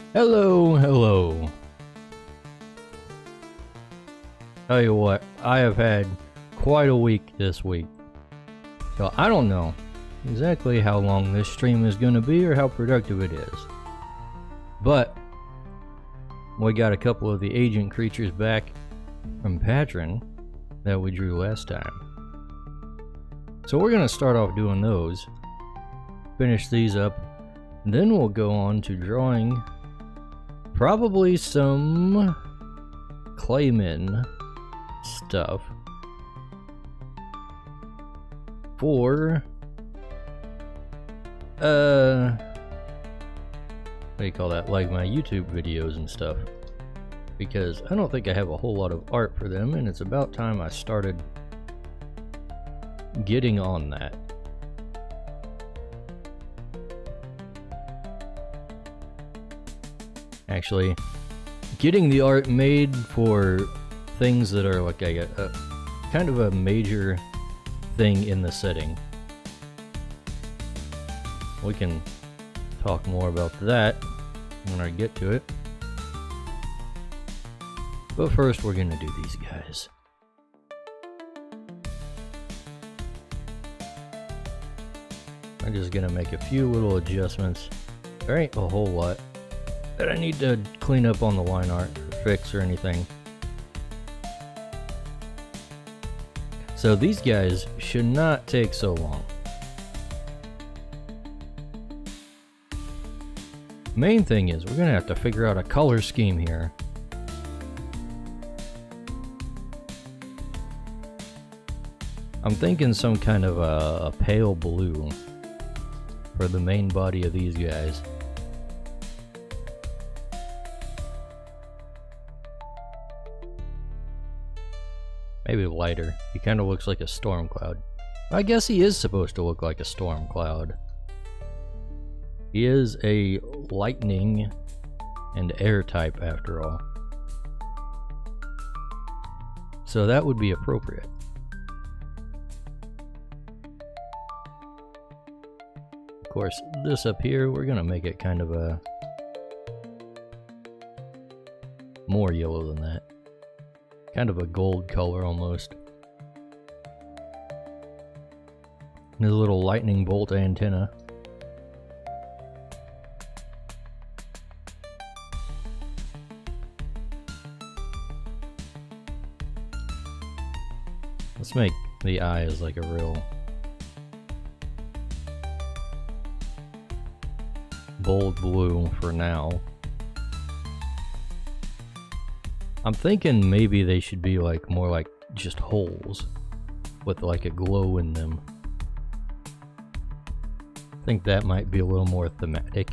Hello. Tell you what, I have had quite a week this week. So I don't know exactly how long this stream is going to be or how productive it is. But we got a couple of the agent creatures back from Patron that we drew last time. So we're going to start off doing those. Finish these up. Then we'll go on to drawing probably some Clayman stuff for what do you call that, like my YouTube videos and stuff, because I don't think I have a whole lot of art for them, and it's about time I started getting on that. Actually, getting the art made for things that are like a kind of a major thing in the setting. We can talk more about that when I get to it. But first we're gonna do these guys. I'm just gonna make a few little adjustments. There ain't a whole lot that I need to clean up on the line art or fix or anything. So these guys should not take so long. Main thing is we're gonna have to figure out a color scheme here. I'm thinking some kind of a pale blue for the main body of these guys. Maybe lighter. He kind of looks like a storm cloud. I guess he is supposed to look like a storm cloud. He is a lightning and air type after all. So that would be appropriate. course, this up here, we're gonna make it kind of a more yellow than that. Kind of a gold color almost. There's a little lightning bolt antenna. Let's make the eyes like a real bold blue for now. I'm thinking maybe they should be like more like just holes with like a glow in them. I think that might be a little more thematic.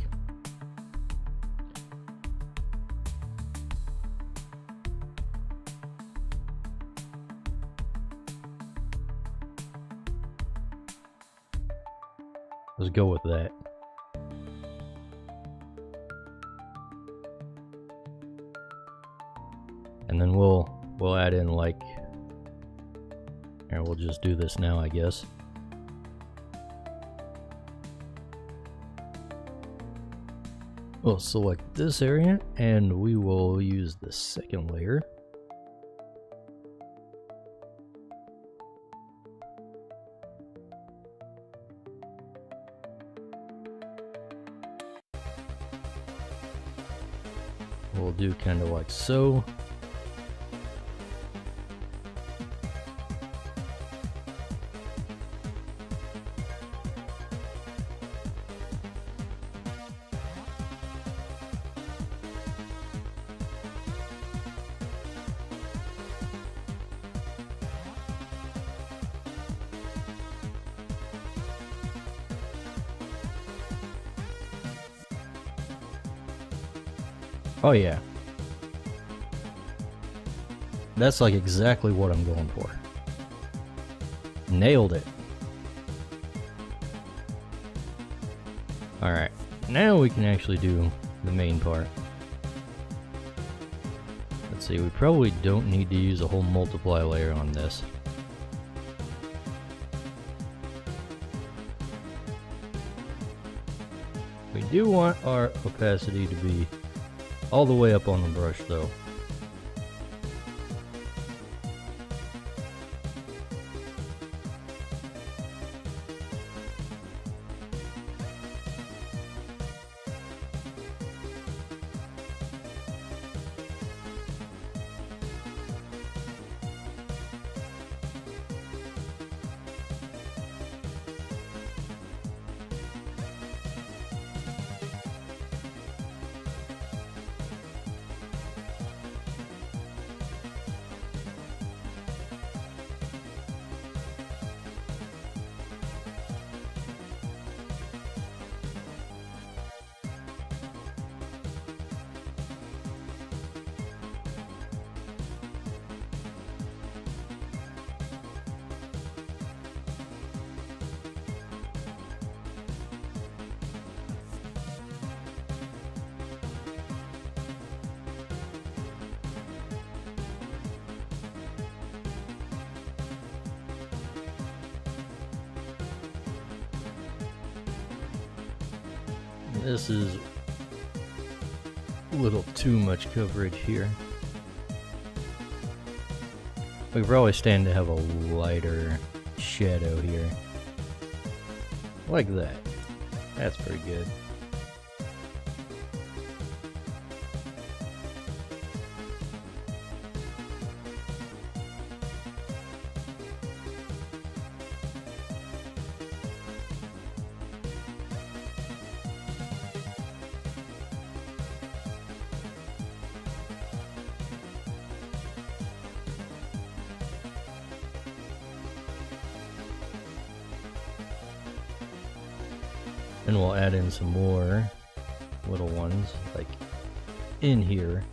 Let's go with that. And then we'll add in like, and we'll just do this now, I guess. We'll select this area and we will use the second layer. We'll do kind of like so. Oh yeah. That's like exactly what I'm going for. Nailed it. Alright, now we can actually do the main part. Let's see, we probably don't need to use a whole multiply layer on this. We do want our opacity to be all the way up on the brush though. This is a little too much coverage here. We probably stand to have a lighter shadow here. Like that. That's pretty good. And we'll add in some more little ones, like in here.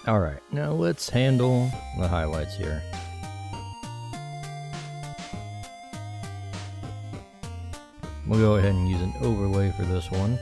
Alright, now let's handle the highlights here. We'll go ahead and use an overlay for this one.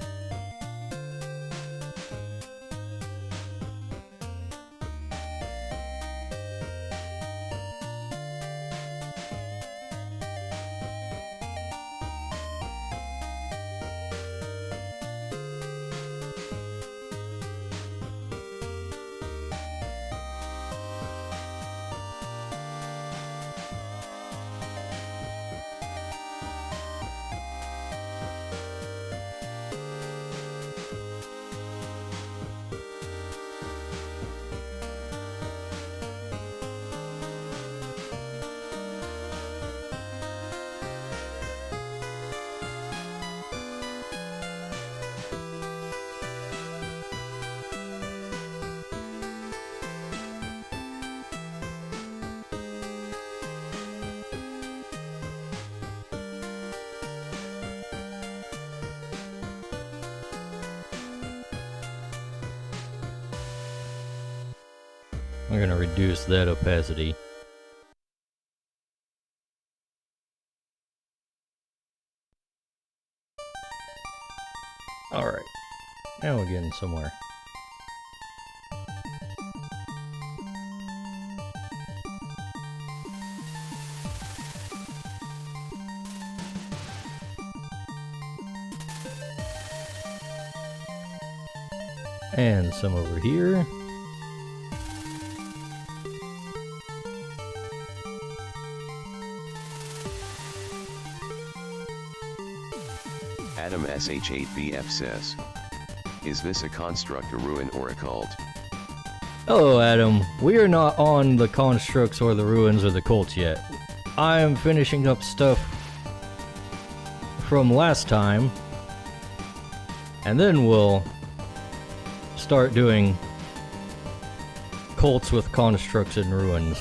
I'm gonna reduce that opacity. Alright, now we're getting somewhere. And some over here. Adam SH8BF says, is this a construct, a ruin, or a cult? Hello Adam, we are not on the constructs or the ruins or the cults yet. I am finishing up stuff from last time, and then we'll start doing cults with constructs and ruins.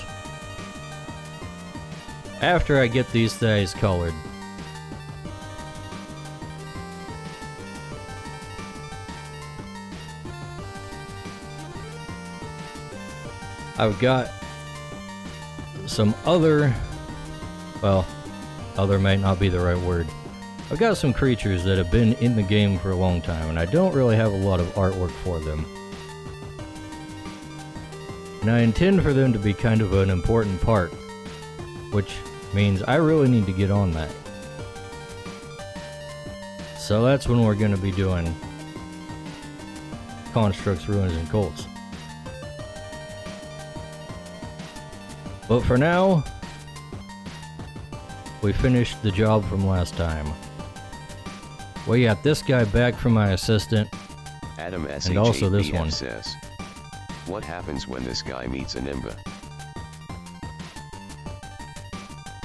After I get these guys colored. I've got some other, well, other might not be the right word. I've got some creatures that have been in the game for a long time, and I don't really have a lot of artwork for them. And I intend for them to be kind of an important part, which means I really need to get on that. So that's when we're going to be doing constructs, ruins, and cults. But for now, we finished the job from last time. We got this guy back from my assistant, Adam and also this one. Says, what happens when this guy meets a Nimba?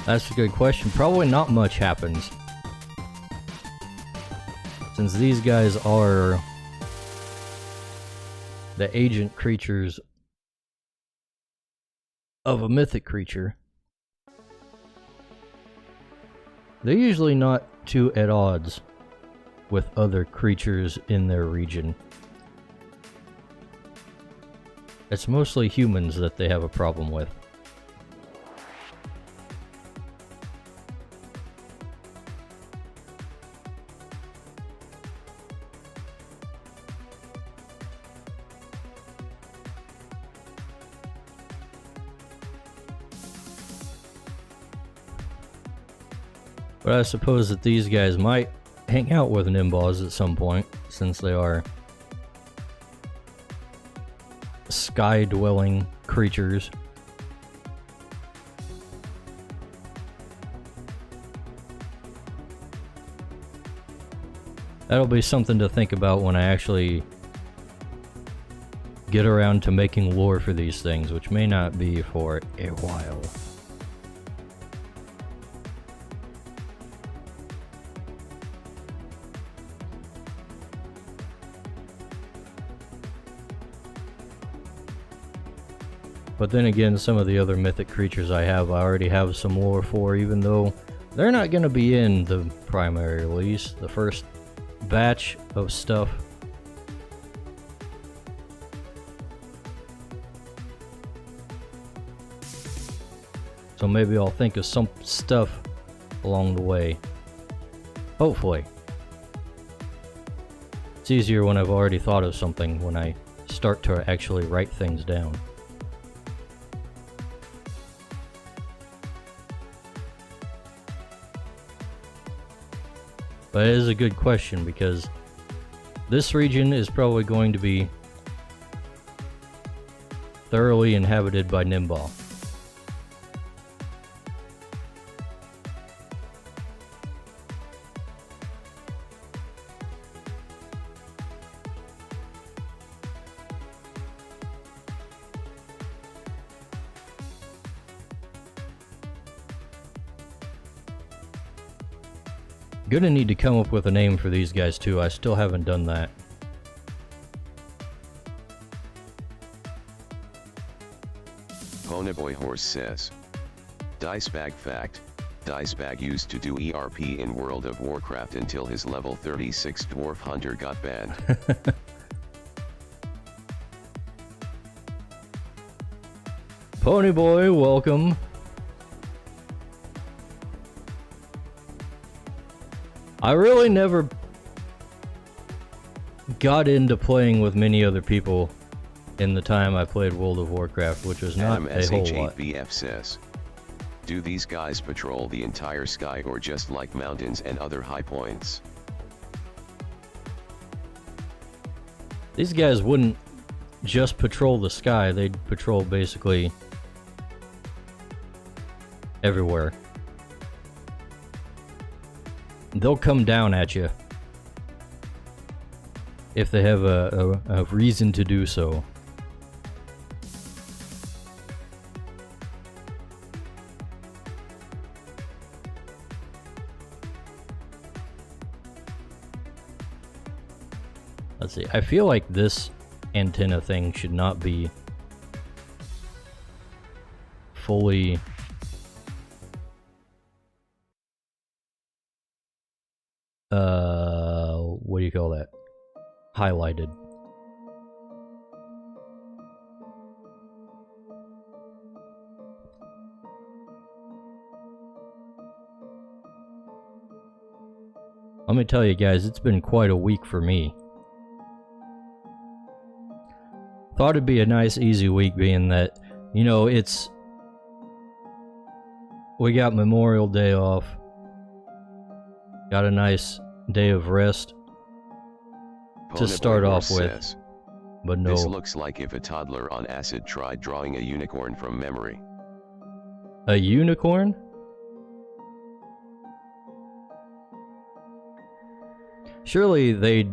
That's a good question. Probably not much happens. Since these guys are the agent creatures of a mythic creature, they're usually not too at odds with other creatures in their region. It's mostly humans that they have a problem with. But I suppose that these guys might hang out with Nimbas at some point, since they are sky-dwelling creatures. That'll be something to think about when I actually get around to making lore for these things, which may not be for a while. But then again, some of the other mythic creatures I already have some lore for, even though they're not going to be in the primary release. The first batch of stuff So maybe I'll think of some stuff along the way. Hopefully. It's easier when I've already thought of something, when I start to actually write things down. But it is a good question, because this region is probably going to be thoroughly inhabited by Nimball. Gonna need to come up with a name for these guys too. I still haven't done that. Ponyboy Horse says, Dicebag fact, Dicebag used to do ERP in World of Warcraft until his level 36 dwarf hunter got banned. Ponyboy, welcome. I really never got into playing with many other people in the time I played World of Warcraft, which was not a whole lot. SH8BF says, do these guys patrol the entire sky or just like mountains and other high points? These guys wouldn't just patrol the sky, they'd patrol basically everywhere. They'll come down at you if they have a reason to do so. Let's see, I feel like this antenna thing should not be fully what do you call that? Highlighted. Let me tell you guys, it's been quite a week for me. Thought it'd be a nice easy week, being that, you know, we got Memorial Day off. Got a nice day of rest to start off with, but no. This looks like if a toddler on acid tried drawing a unicorn from memory. A unicorn? Surely they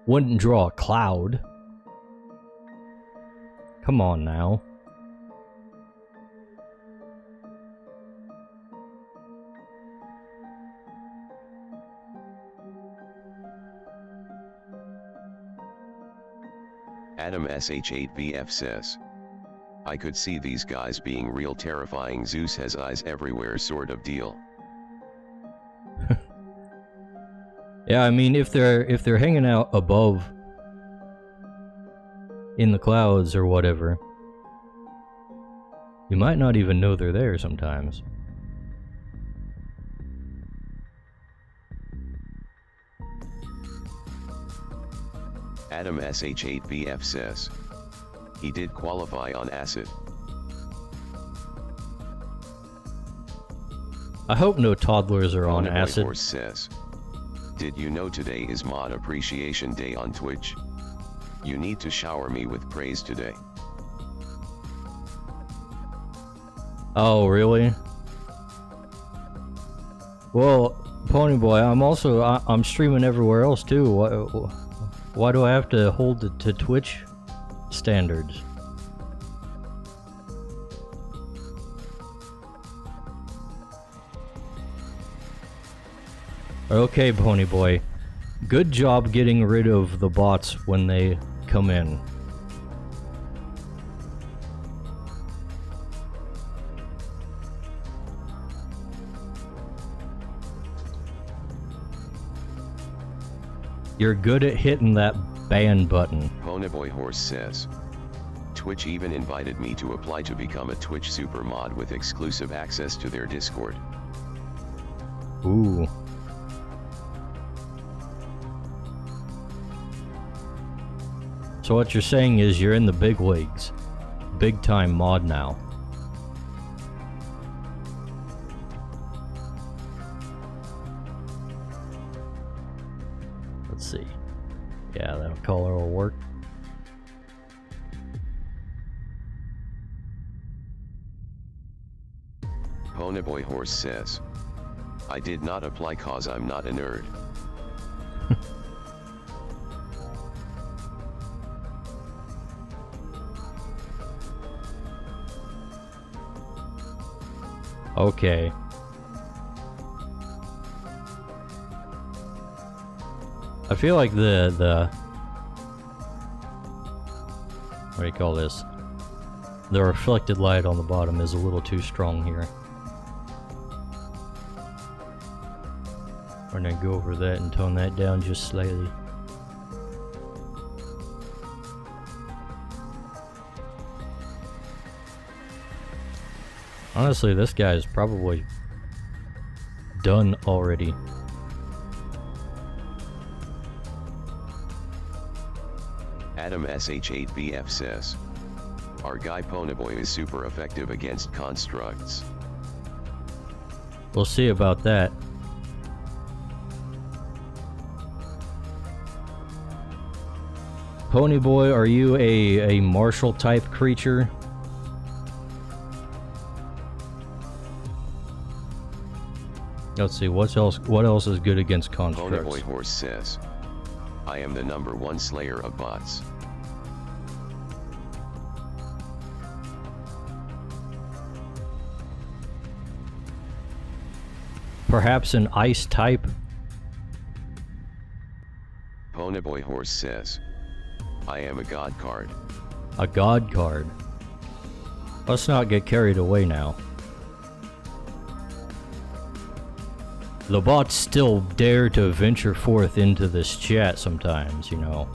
wouldn't draw a cloud. Come on now. Adam SH8VF says, I could see these guys being real terrifying. Zeus has eyes everywhere sort of deal. Yeah, I mean, if they're hanging out above in the clouds or whatever, you might not even know they're there sometimes. Adam SH8VF says, he did qualify on acid. I hope no toddlers are on acid. Horse says, did you know today is Mod Appreciation Day on Twitch? You need to shower me with praise today. Oh, really? Well, Ponyboy, I'm streaming everywhere else too. Why do I have to hold it to Twitch standards? Okay, Ponyboy. Good job getting rid of the bots when they come in. You're good at hitting that ban button. Ponyboy Horse says, Twitch even invited me to apply to become a Twitch super mod with exclusive access to their Discord. Ooh. So what you're saying is you're in the big leagues. Big time mod now. Let's see. Yeah, that color will work. Ponyboy Horse says, I did not apply cause I'm not a nerd. Okay. I feel like the what do you call this? The reflected light on the bottom is a little too strong here. We're gonna go over that and tone that down just slightly. Honestly, this guy is probably done already. Adam SH8BF says, our guy Ponyboy is super effective against constructs. We'll see about that. Ponyboy, are you a martial type creature? Let's see, what else is good against constructs? Ponyboy Horse says, I am the #1 slayer of bots. Perhaps an ice type? Ponyboy Horse says, I am a god card. A god card. Let's not get carried away now. The bots still dare to venture forth into this chat sometimes, you know.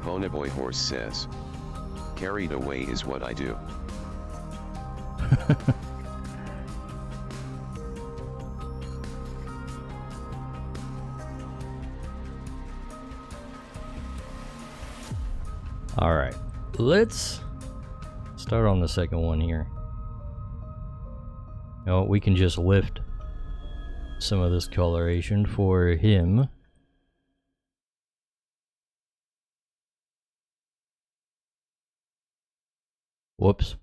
Ponyboy Horse says, carried away is what I do. Alright, let's start on the second one here. You know, we can just lift some of this coloration for him. Whoops.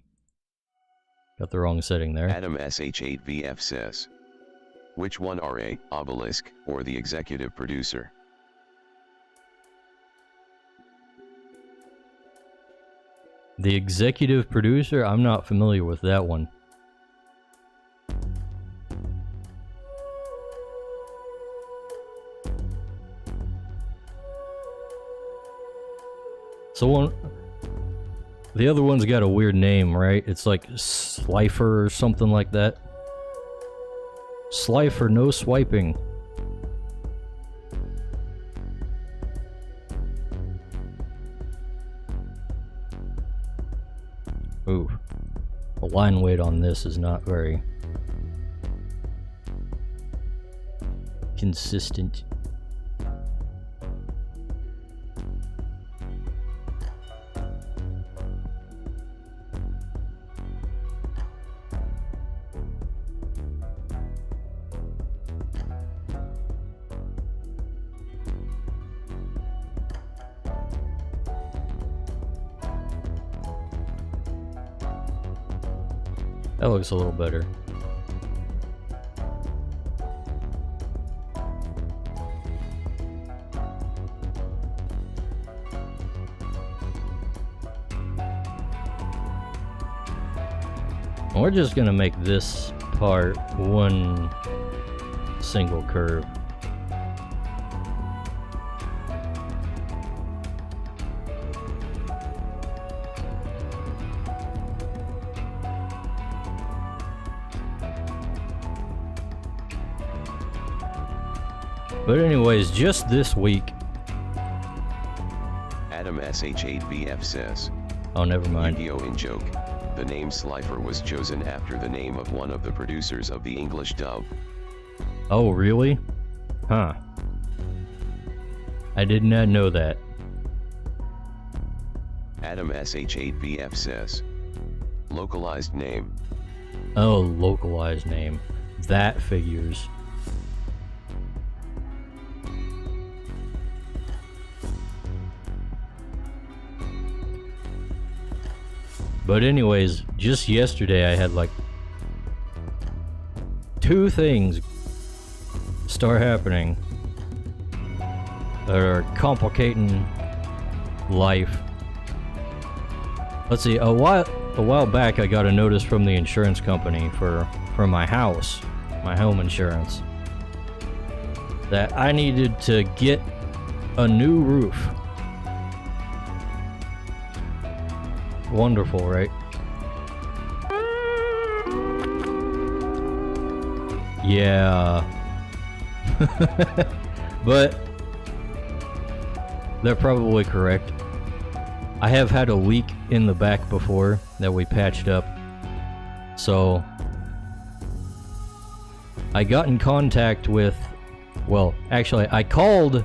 Got the wrong setting there. Adam SH8VF says, which one are a obelisk or the executive producer? The executive producer? I'm not familiar with that one. So the other one's got a weird name, right? It's like Slifer or something like that. Slifer, no swiping. Ooh, the line weight on this is not very consistent. That looks a little better. We're just gonna make this part one single curve. But anyways, just this week. Adam SH8BF says. Oh, never mind. Yu-Gi-Oh! In joke, the name Slifer was chosen after the name of one of the producers of the English dub. Oh, really? Huh. I did not know that. Adam SH8BF says. Localized name. Oh, localized name. That figures. But anyways, just yesterday I had like 2 things start happening that are complicating life. Let's see, a while back I got a notice from the insurance company for my house, my home insurance, that I needed to get a new roof. Wonderful, right? Yeah. But they're probably correct. I have had a leak in the back before that we patched up. So I got in contact with, well, actually I called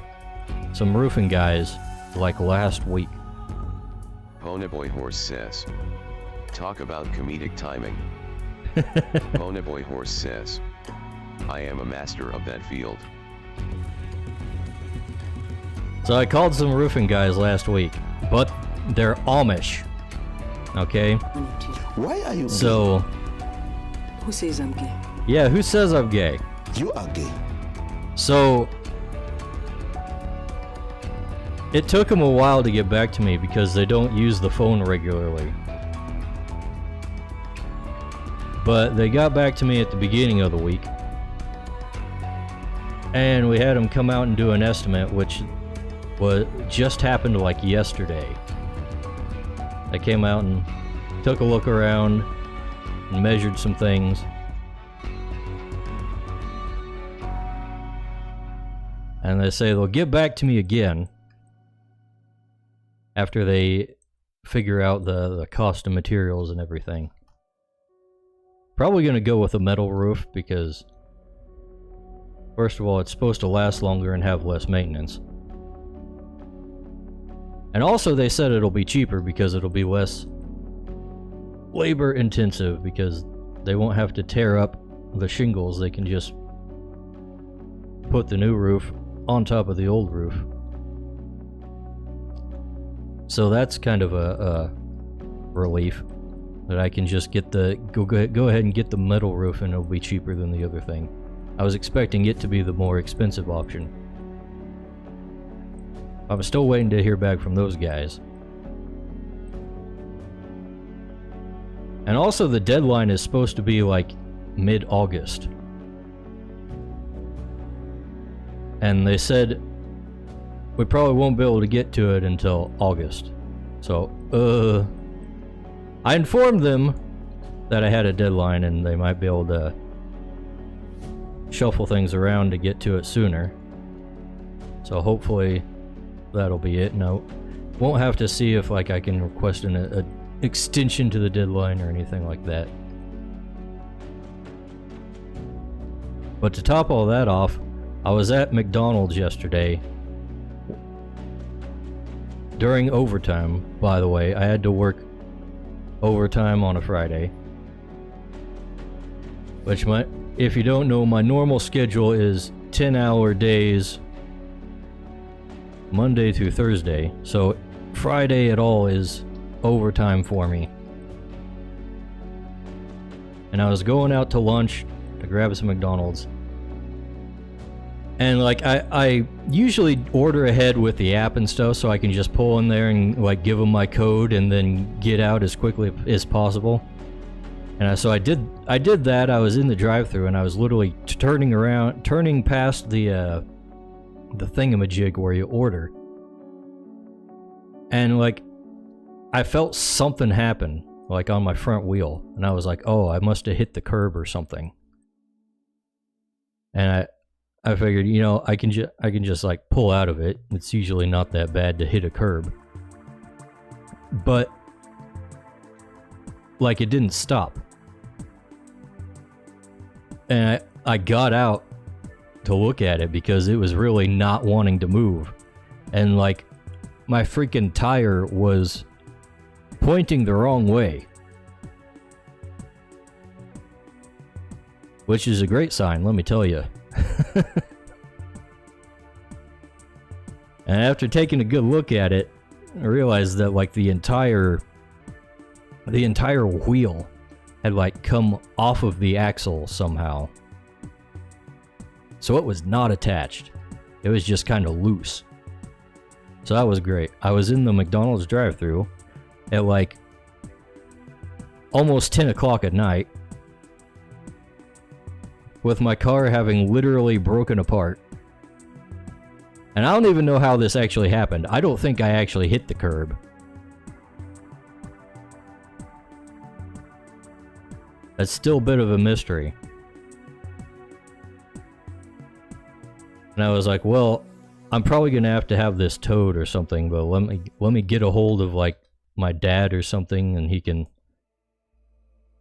some roofing guys like last week. Ponyboy Horse says. Talk about comedic timing. Ponyboy Horse says. I am a master of that field. So I called some roofing guys last week, but they're Amish. Okay? Why are you so gay? Who says I'm gay? Yeah, who says I'm gay? You are gay. So it took them a while to get back to me because they don't use the phone regularly. But they got back to me at the beginning of the week. And we had them come out and do an estimate, which just happened like yesterday. They came out and took a look around and measured some things. And they say they'll get back to me again after they figure out the cost of materials and everything. Probably going to go with a metal roof because, first of all, it's supposed to last longer and have less maintenance. And also they said it'll be cheaper because it'll be less labor intensive because they won't have to tear up the shingles. They can just put the new roof on top of the old roof. So that's kind of a relief that I can just get go ahead and get the metal roof and it'll be cheaper than the other thing. I was expecting it to be the more expensive option. I'm still waiting to hear back from those guys. And also the deadline is supposed to be like mid-August. And they said we probably won't be able to get to it until August. So, I informed them that I had a deadline and they might be able to shuffle things around to get to it sooner. So hopefully that'll be it. No, won't have to see if like I can request an extension to the deadline or anything like that. But to top all that off, I was at McDonald's yesterday during overtime. By the way, I had to work overtime on a Friday, which if you don't know, my normal schedule is 10-hour days Monday through Thursday, so Friday at all is overtime for me. And I was going out to lunch to grab some McDonald's, and like I usually order ahead with the app and stuff so I can just pull in there and like give them my code and then get out as quickly as possible. And so I did that. I was in the drive-thru and I was literally turning past the thingamajig where you order, and like I felt something happen like on my front wheel, and I was like, oh, I must have hit the curb or something. And I figured, you know, I can just like pull out of it. It's usually not that bad to hit a curb. But like it didn't stop. And I got out to look at it because it was really not wanting to move. And like my freaking tire was pointing the wrong way. Which is a great sign, let me tell you. And after taking a good look at it, I realized that like the entire wheel had like come off of the axle somehow. So it was not attached. It was just kind of loose. So that was great. I was in the McDonald's drive-thru at like almost 10 o'clock at night with my car having literally broken apart. And I don't even know how this actually happened. I don't think I actually hit the curb. That's still a bit of a mystery. And I was like, well, I'm probably gonna have this towed or something, but let me get a hold of like my dad or something, and he can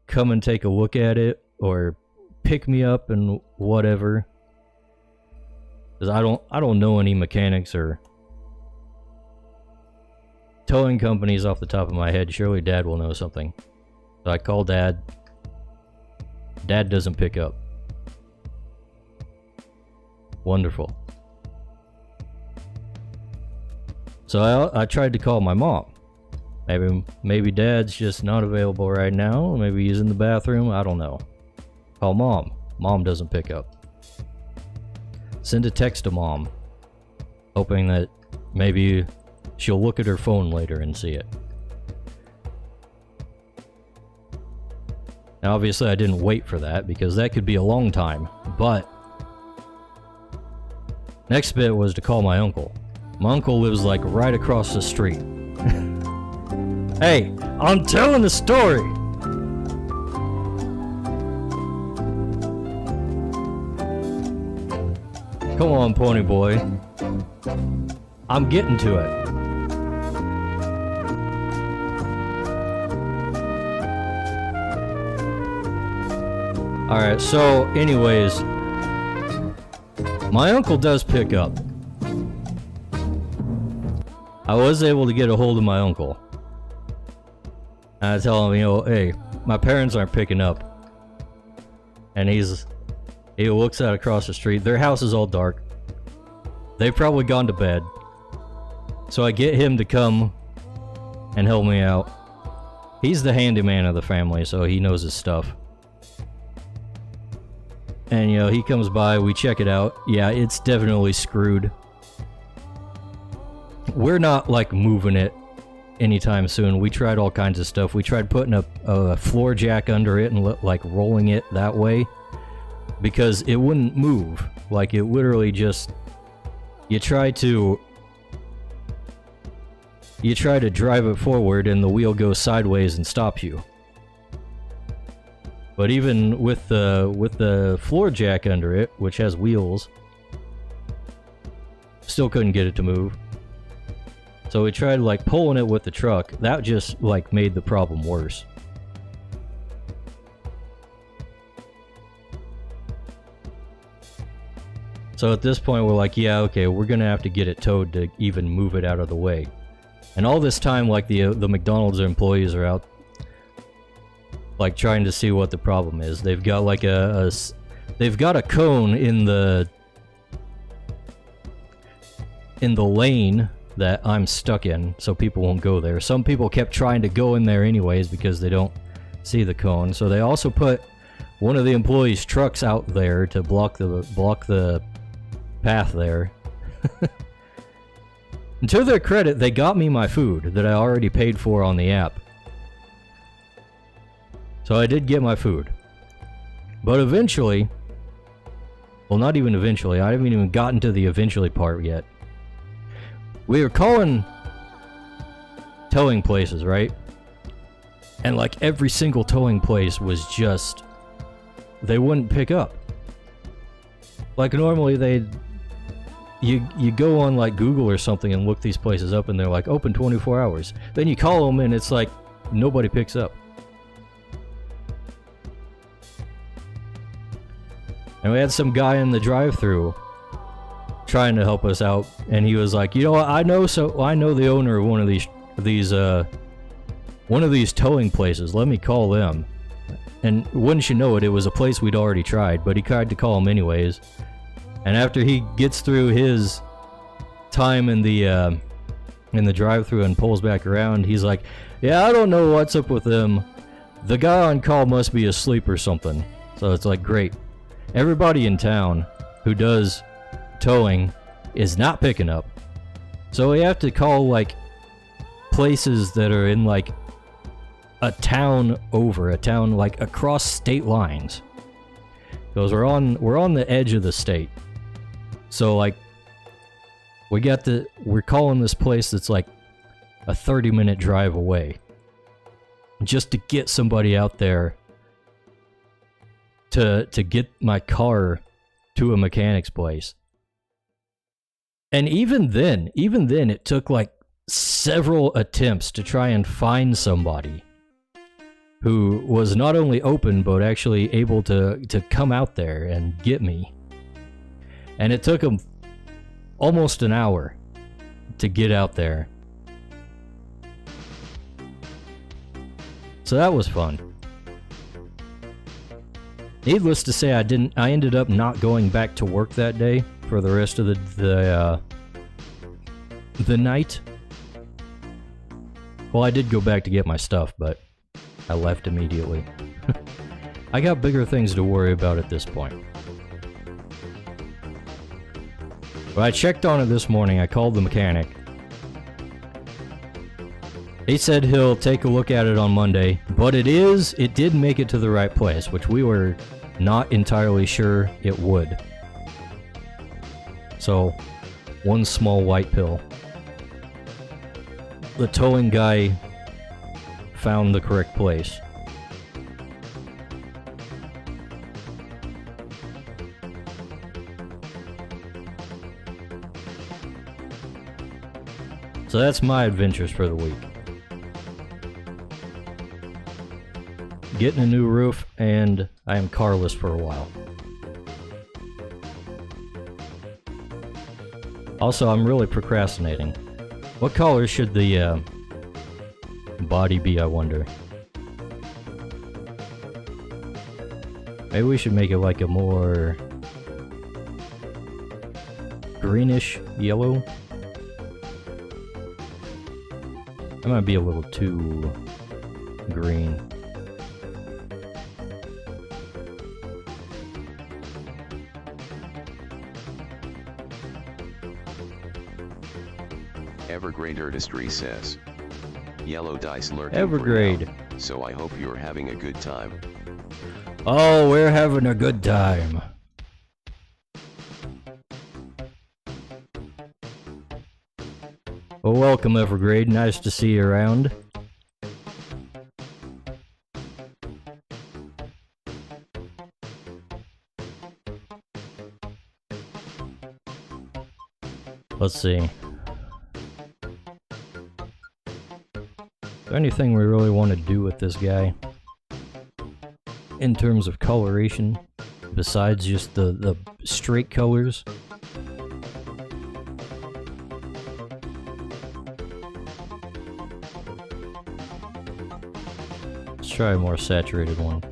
come and take a look at it or pick me up and whatever. Because I don't know any mechanics or towing companies off the top of my head. Surely Dad will know something. So I call Dad. Dad doesn't pick up. Wonderful. So I tried to call my mom. Maybe Dad's just not available right now. Maybe he's in the bathroom. I don't know. Call Mom. Mom doesn't pick up. Send a text to Mom, hoping that maybe she'll look at her phone later and see it. Now obviously I didn't wait for that because that could be a long time, but next bit was to call my uncle. My uncle lives like right across the street. Hey, I'm telling the story! Come on, pony boy. I'm getting to it. Alright, so anyways, my uncle does pick up. I was able to get a hold of my uncle. And I tell him, you know, hey, my parents aren't picking up. And he looks out across the street. Their house is all dark. They've probably gone to bed. So I get him to come and help me out. He's the handyman of the family, so he knows his stuff. And, you know, he comes by, we check it out. Yeah, it's definitely screwed. We're not, like, moving it anytime soon. We tried all kinds of stuff. We tried putting a floor jack under it and, like, rolling it that way. Because it wouldn't move. Like, it literally just... You try to drive it forward and the wheel goes sideways and stops you. But even with the floor jack under it, which has wheels, still couldn't get it to move. So we tried like pulling it with the truck. That just like made the problem worse. So at this point we're like, yeah, okay, we're gonna have to get it towed to even move it out of the way. And all this time, like the McDonald's employees are out, like trying to see what the problem is. They've got like they've got a cone in the lane that I'm stuck in, so people won't go there. Some people kept trying to go in there anyways because they don't see the cone. So they also put one of the employees' trucks out there to block the path there. And to their credit, they got me my food that I already paid for on the app. So I did get my food. But eventually, well, not even eventually, I haven't even gotten to the eventually part yet. We were calling towing places, right? And like every single towing place was just, they wouldn't pick up. Like normally you go on like Google or something and look these places up and they're like open 24 hours. Then you call them and it's like nobody picks up. And we had some guy in the drive-thru trying to help us out, and he was like, "You know what? I know the owner of one of these towing places. Let me call them." And wouldn't you know it, it was a place we'd already tried, but he tried to call him anyways. And after he gets through his time in the drive-thru and pulls back around, he's like, "Yeah, I don't know what's up with them. The guy on call must be asleep or something." So it's like, great. Everybody in town who does towing is not picking up. So we have to call like places that are in like a town like across state lines. Because we're on the edge of the state. So like we're calling this place that's like a 30-minute drive away. Just to get somebody out there to get my car to a mechanic's place. And even then it took like several attempts to try and find somebody who was not only open but actually able to come out there and get me. And it took him almost an hour to get out there. So that was fun. Needless to say, I ended up not going back to work that day for the rest of the night. Well, I did go back to get my stuff, but I left immediately. I got bigger things to worry about at this point. But I checked on it this morning. I called the mechanic. He said he'll take a look at it on Monday, but it did make it to the right place, which we were not entirely sure it would. So, one small white pill. The towing guy found the correct place. So that's my adventures for the week. Getting a new roof, and I am carless for a while. Also, I'm really procrastinating. What color should the body be, I wonder? Maybe we should make it like a more greenish yellow. That might be a little too green. Evergrade Artistry says, "Yellow dice lurking Evergrade. for now, so I hope you're having a good time." Oh, we're having a good time. Well, welcome Evergrade, nice to see you around. Let's see. Is there anything we really want to do with this guy? In terms of coloration, besides just the straight colors? Let's try a more saturated one.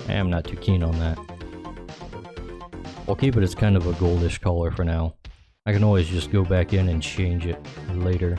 I'm not too keen on that. We'll keep it as kind of a goldish color for now. I can always just go back in and change it later.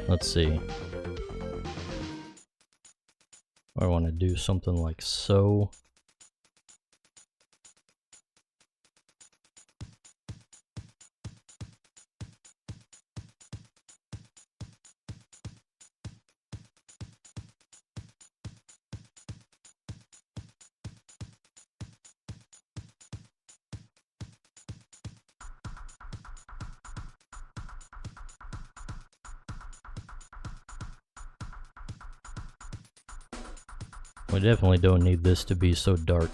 Let's see. I want to do something like so. We definitely don't need this to be so dark.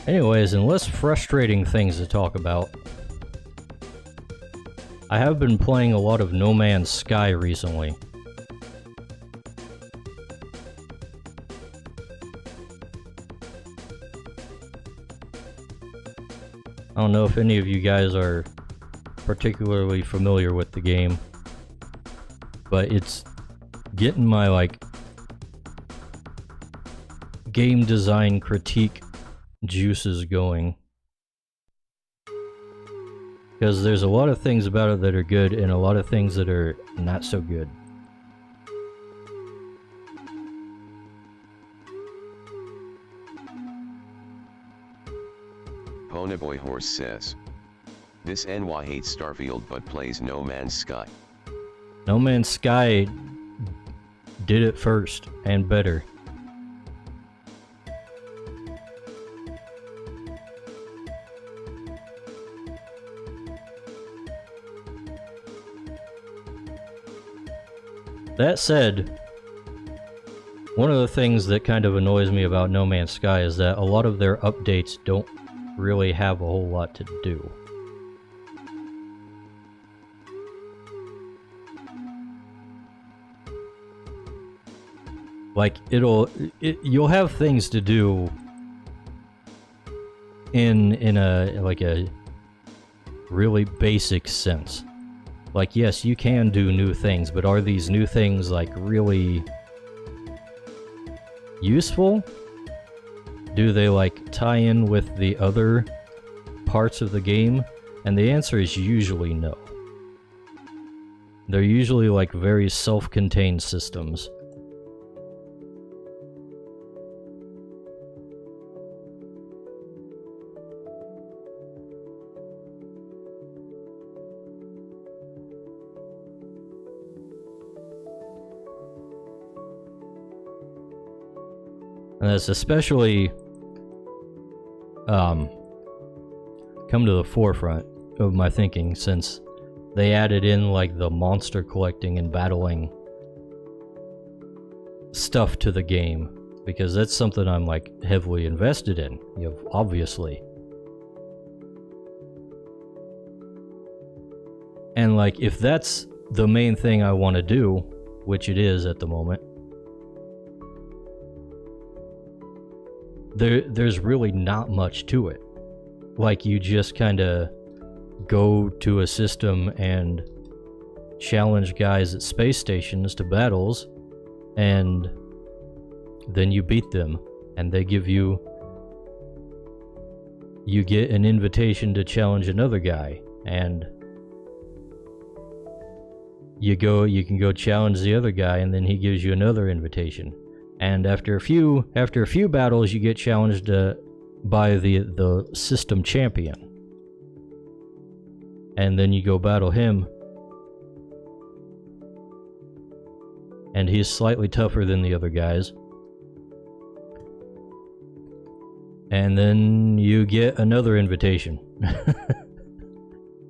Anyways, and less frustrating things to talk about. I have been playing a lot of No Man's Sky recently. I don't know if any of you guys are particularly familiar with the game, but it's getting my, like, game design critique juices going. Because there's a lot of things about it that are good, and a lot of things that are not so good. Ponyboy Horse says, "This NY hates Starfield but plays No Man's Sky." No Man's Sky did it first, and better. That said, one of the things that kind of annoys me about No Man's Sky is that a lot of their updates don't really have a whole lot to do. Like, you'll have things to do in a really basic sense. Like, yes, you can do new things, but are these new things, like, really useful? Do they, like, tie in with the other parts of the game? And the answer is usually no. They're usually, like, very self-contained systems. And that's especially come to the forefront of my thinking since they added in, like, the monster collecting and battling stuff to the game, because that's something I'm, like, heavily invested in, you know, obviously. And, like, if that's the main thing I want to do, which it is at the moment, there's really not much to it. Like, you just kind of go to a system and challenge guys at space stations to battles, and then you beat them, and they give you get an invitation to challenge another guy, and you can go challenge the other guy, and then he gives you another invitation. And after a few battles, you get challenged by the system champion. And then you go battle him. And he's slightly tougher than the other guys. And then you get another invitation.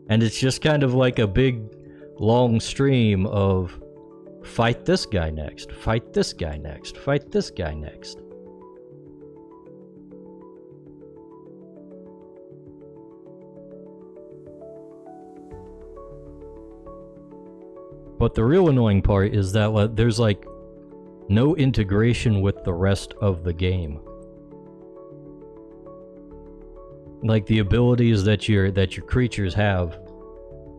And it's just kind of like a big, long stream of fight this guy next, fight this guy next, fight this guy next. But the real annoying part is that there's like no integration with the rest of the game. Like the abilities that your creatures have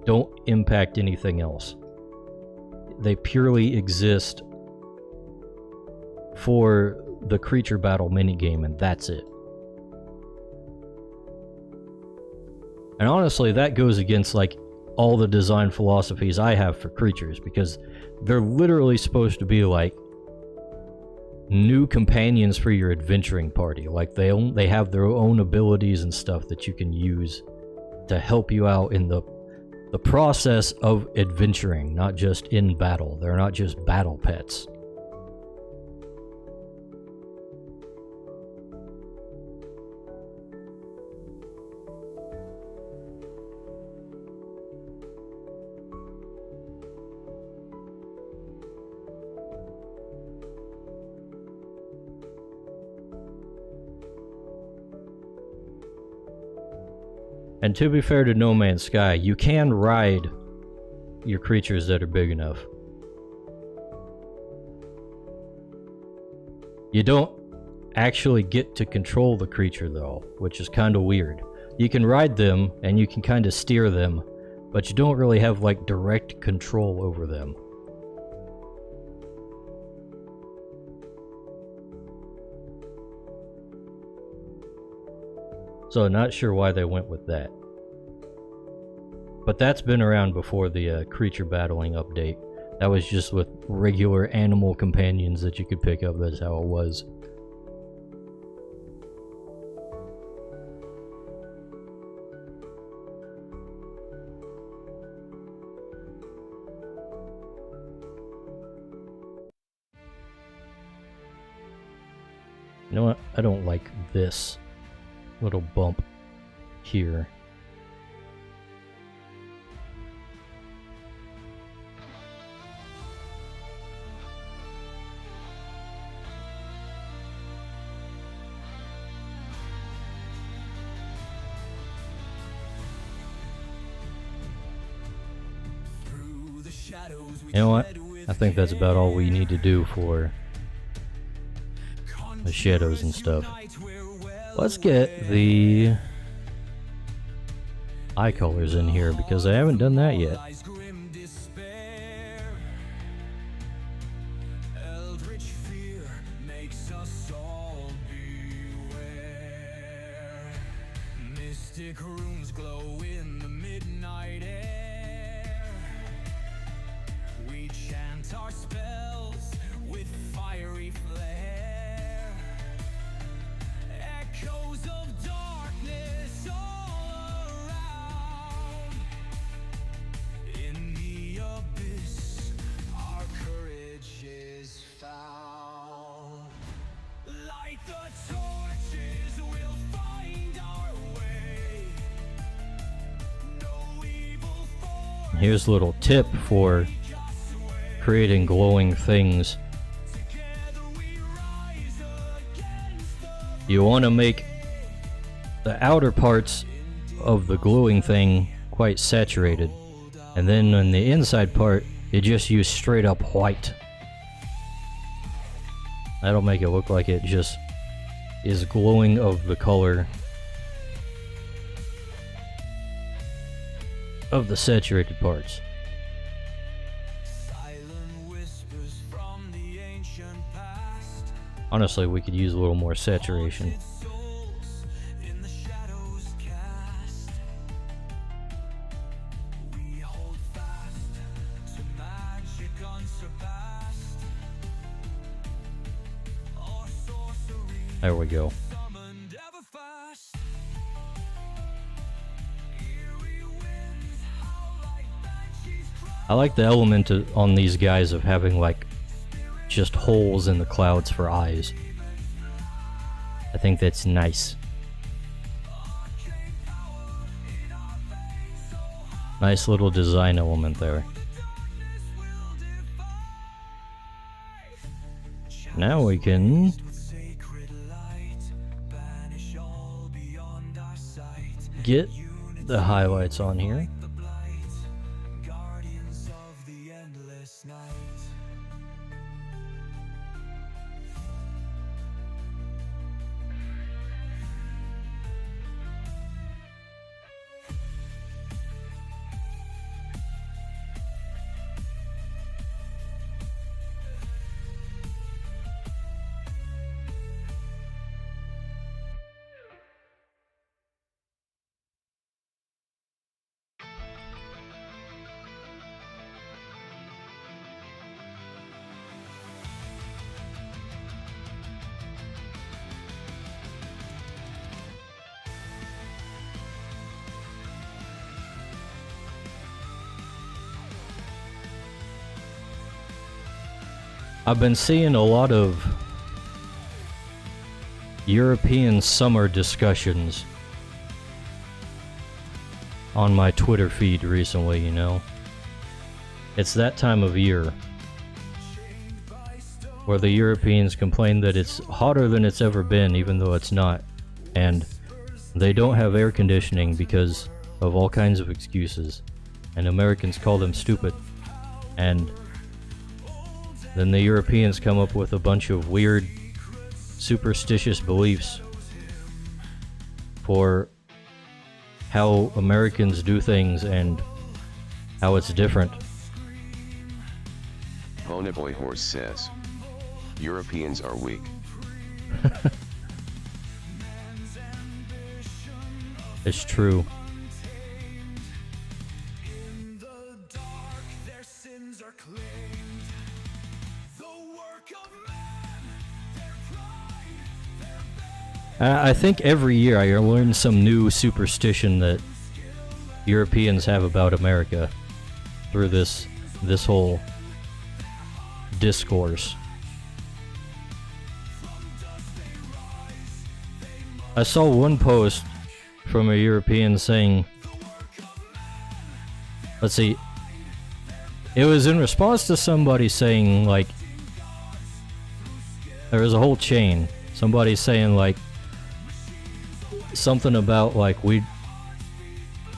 don't impact anything else. They purely exist for the creature battle minigame, and that's it. And honestly, that goes against like all the design philosophies I have for creatures, because they're literally supposed to be like new companions for your adventuring party. Like they have their own abilities and stuff that you can use to help you out in the process of adventuring, not just in battle. They're not just battle pets. And to be fair to No Man's Sky, you can ride your creatures that are big enough. You don't actually get to control the creature though, which is kind of weird. You can ride them and you can kind of steer them, but you don't really have like direct control over them. So not sure why they went with that. But that's been around before the creature battling update. That was just with regular animal companions that you could pick up. That's how it was. You know what? I don't like this little bump here. You know what? I think that's about all we need to do for the shadows and stuff. Let's get the eye colors in here because I haven't done that yet. Runes glow in the midnight air. We chant our spells with fiery flare. Echoes of darkness all around. In the abyss, our courage is found. Light the torches, we'll find our way. No evil force. Here's a little tip for creating glowing things. You want to make the outer parts of the glowing thing quite saturated, and then on the inside part you just use straight up white. That'll make it look like it just is glowing of the color of the saturated parts. Honestly, we could use a little more saturation. There we go. summoned ever fast. Eerie winds howl like banshees cry. I like the element on these guys of having like just holes in the clouds for eyes. I think that's nice. Nice little design element there. Now we can Sacred light, banish all beyond our sight. get the highlights on here. The blight, guardians of the endless night. I've been seeing a lot of European summer discussions on my Twitter feed recently, you know. It's that time of year where the Europeans complain that it's hotter than it's ever been, even though it's not. And they don't have air conditioning because of all kinds of excuses. And Americans call them stupid. And then the Europeans come up with a bunch of weird, superstitious beliefs for how Americans do things and how it's different. Ponyboy Horse says, Europeans are weak. It's true. In the dark, their sins are claimed. The work of man, their pride, their I think every year I learn some new superstition that Europeans have about America through this whole discourse. I saw one post from a European saying, let's see, it was in response to somebody saying, like, there was a whole chain, somebody saying, like, something about, like, you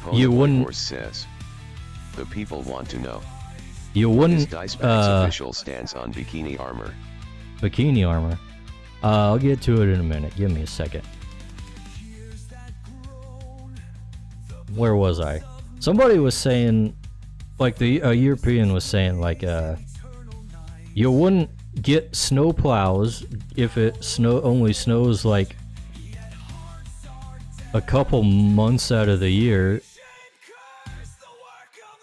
Ponyboy wouldn't- Horse says, the people want to know. you What is wouldn't, Dicebag's official stance on bikini armor? bikini armor. I'll get to it in a minute, give me a second. Where was I? Somebody was saying, like, a European was saying, like, you wouldn't get snow plows if it only snows, like, a couple months out of the year. curse, the work of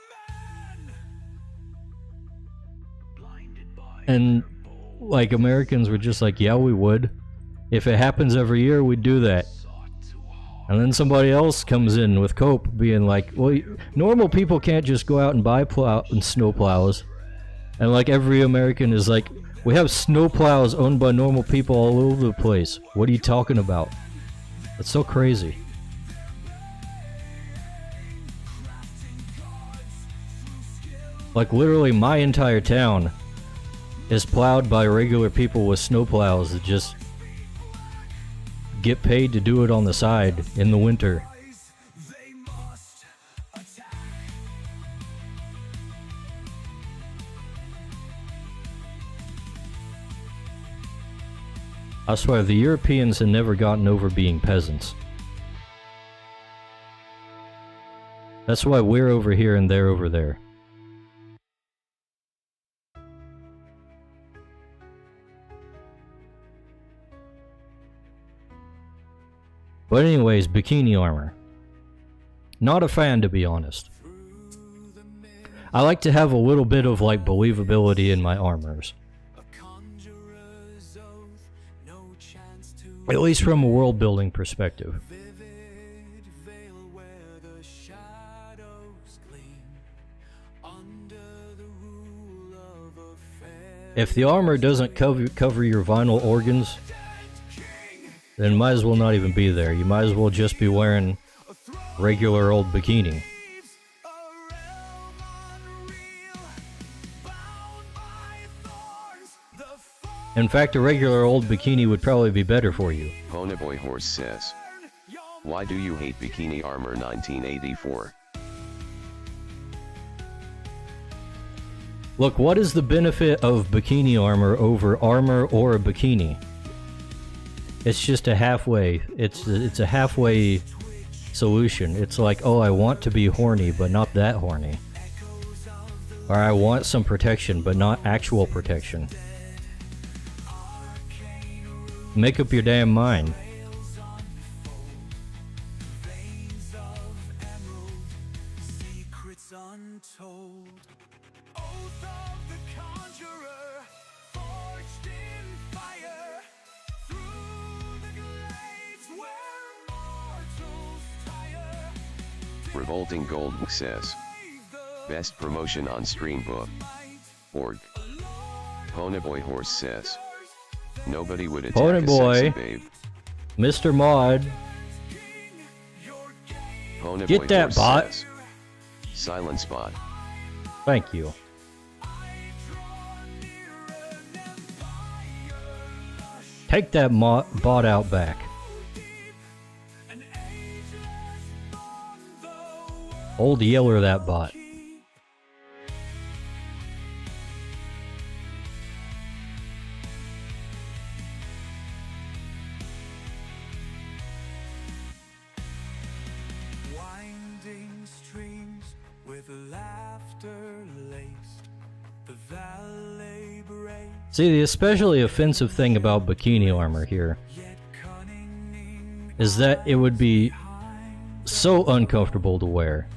man. Blinded by And, like, Americans were just like, yeah, we would. If it happens every year, we'd do that. And then somebody else comes in with cope, being like, well, normal people can't just go out and buy snow plows. And, like, every American is like, we have snow plows owned by normal people all over the place. What are you talking about? It's so crazy. Like, literally my entire town is plowed by regular people with snow plows that just get paid to do it on the side in the winter. they must attack. I swear, the Europeans have never gotten over being peasants. That's why we're over here and they're over there. But anyways, bikini armor. Not a fan, to be honest. I like to have a little bit of, like, believability in my armors. At least from a world building perspective. Vivid veil where the shadows gleam under the rule of a fair If the armor doesn't cover your vital organs, then might as well not even be there. You might as well just be wearing regular old bikini. In fact, a regular old bikini would probably be better for you. Ponyboy Horse says, why do you hate bikini armor 1984? Look, what is the benefit of bikini armor over armor or a bikini? It's just a halfway. It's a halfway solution. It's like, oh, I want to be horny, but not that horny. Or I want some protection, but not actual protection. Make up your damn mind. secrets untold. Oath of the conjurer, forged in fire, through the glades where mortals tire. Revolting Gold says, best promotion on streambook.org. Ponyboy Horse says, nobody would attack a sexy babe. Mr. Mod, Ponyboy get that Horse bot. says, silent spot. Thank you. Take that bot out back. Old Yeller that bot. Winding streams with laughter laced, the valet braced, See, the especially offensive thing about bikini armor here yet cunning is that it would be so uncomfortable to wear.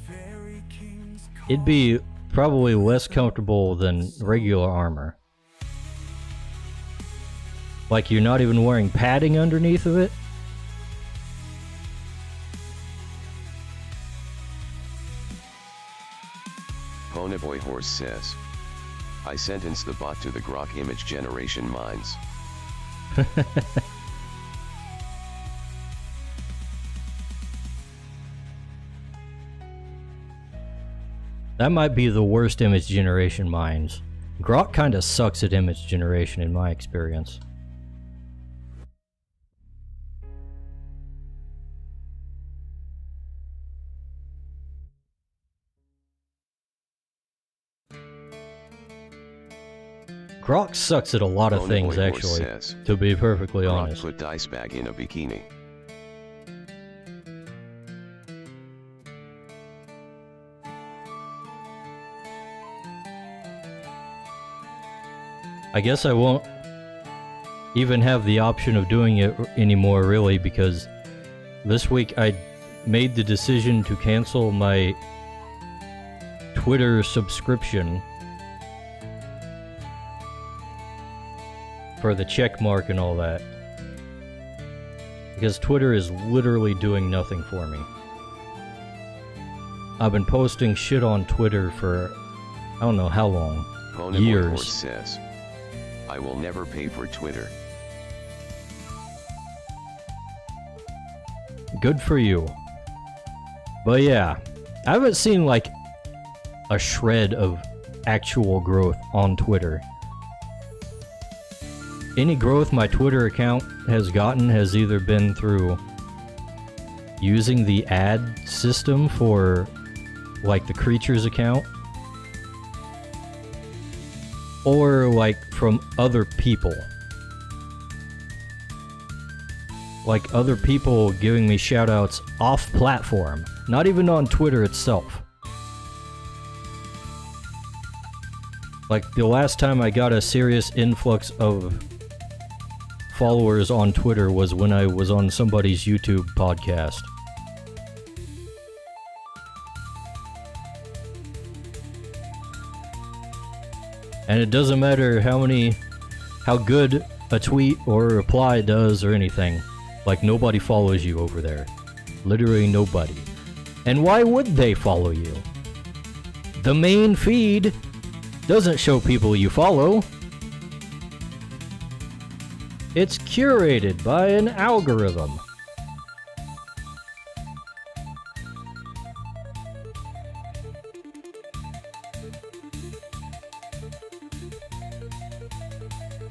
fairy king's It'd be probably less comfortable than regular armor. Like you're not even wearing padding underneath of it. Ponyboy Horse says, I sentence the bot to the grok image generation mines. That might be the worst image generation mines. Grok kinda sucks at image generation in my experience. Grok sucks at a lot of Ponyboy things, Horse actually, says, to be perfectly grok honest. put dice bag in a bikini. I guess I won't even have the option of doing it anymore, really, because this week I made the decision to cancel my Twitter subscription for the check mark and all that. Because Twitter is literally doing nothing for me. I've been posting shit on Twitter for I don't know how long. Ponyboy Years. Horse says, I will never pay for Twitter. Good for you. But yeah, I haven't seen like a shred of actual growth on Twitter. Any growth my Twitter account has gotten has either been through using the ad system for like the Crytures account, or like from other people. Like other people giving me shoutouts off platform, not even on Twitter itself. Like the last time I got a serious influx of followers on Twitter was when I was on somebody's YouTube podcast. And it doesn't matter how good a tweet or a reply does or anything. Like, nobody follows you over there. Literally nobody. And why would they follow you? The main feed doesn't show people you follow. It's curated by an algorithm.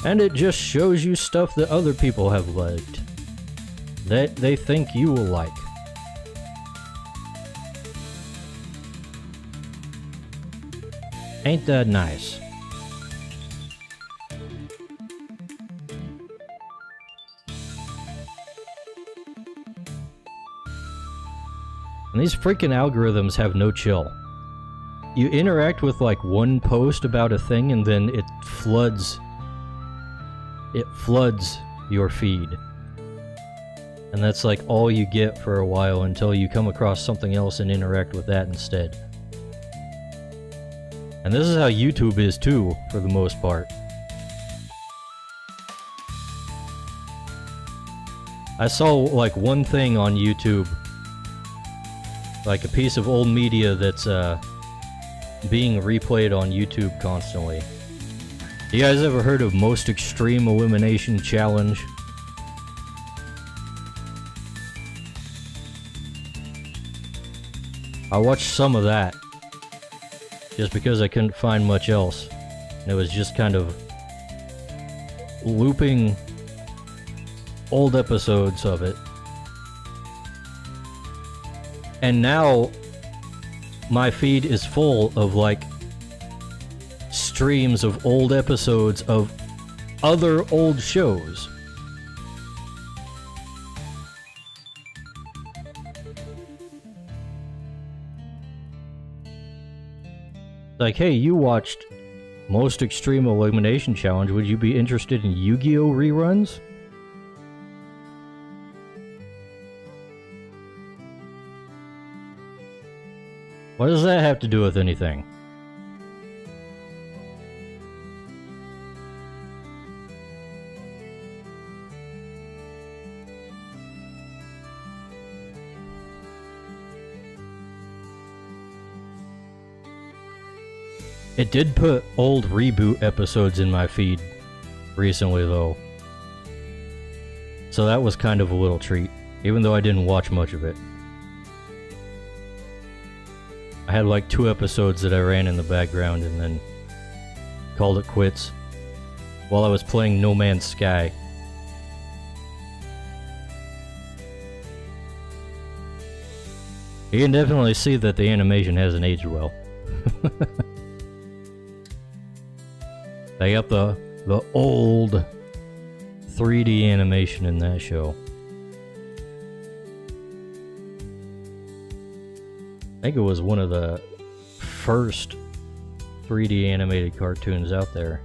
And it just shows you stuff that other people have liked, that they think you will like. Ain't that nice? And these freaking algorithms have no chill. You interact with like one post about a thing and then it floods your feed. And that's like all you get for a while until you come across something else and interact with that instead. And this is how YouTube is too, for the most part. I saw like one thing on YouTube, like a piece of old media that's being replayed on YouTube constantly. You guys ever heard of Most Extreme Elimination Challenge? I watched some of that just because I couldn't find much else. And it was just kind of looping old episodes of it. And now my feed is full of like streams of old episodes of other old shows. Like, hey, you watched Most Extreme Elimination Challenge. Would you be interested in Yu-Gi-Oh! Reruns? What does that have to do with anything? It did put old reboot episodes in my feed recently, though. So that was kind of a little treat, even though I didn't watch much of it. I had like 2 episodes that I ran in the background and then called it quits while I was playing No Man's Sky. You can definitely see that the animation hasn't aged well. They got the old 3D animation in that show. I think it was one of the first 3D animated cartoons out there.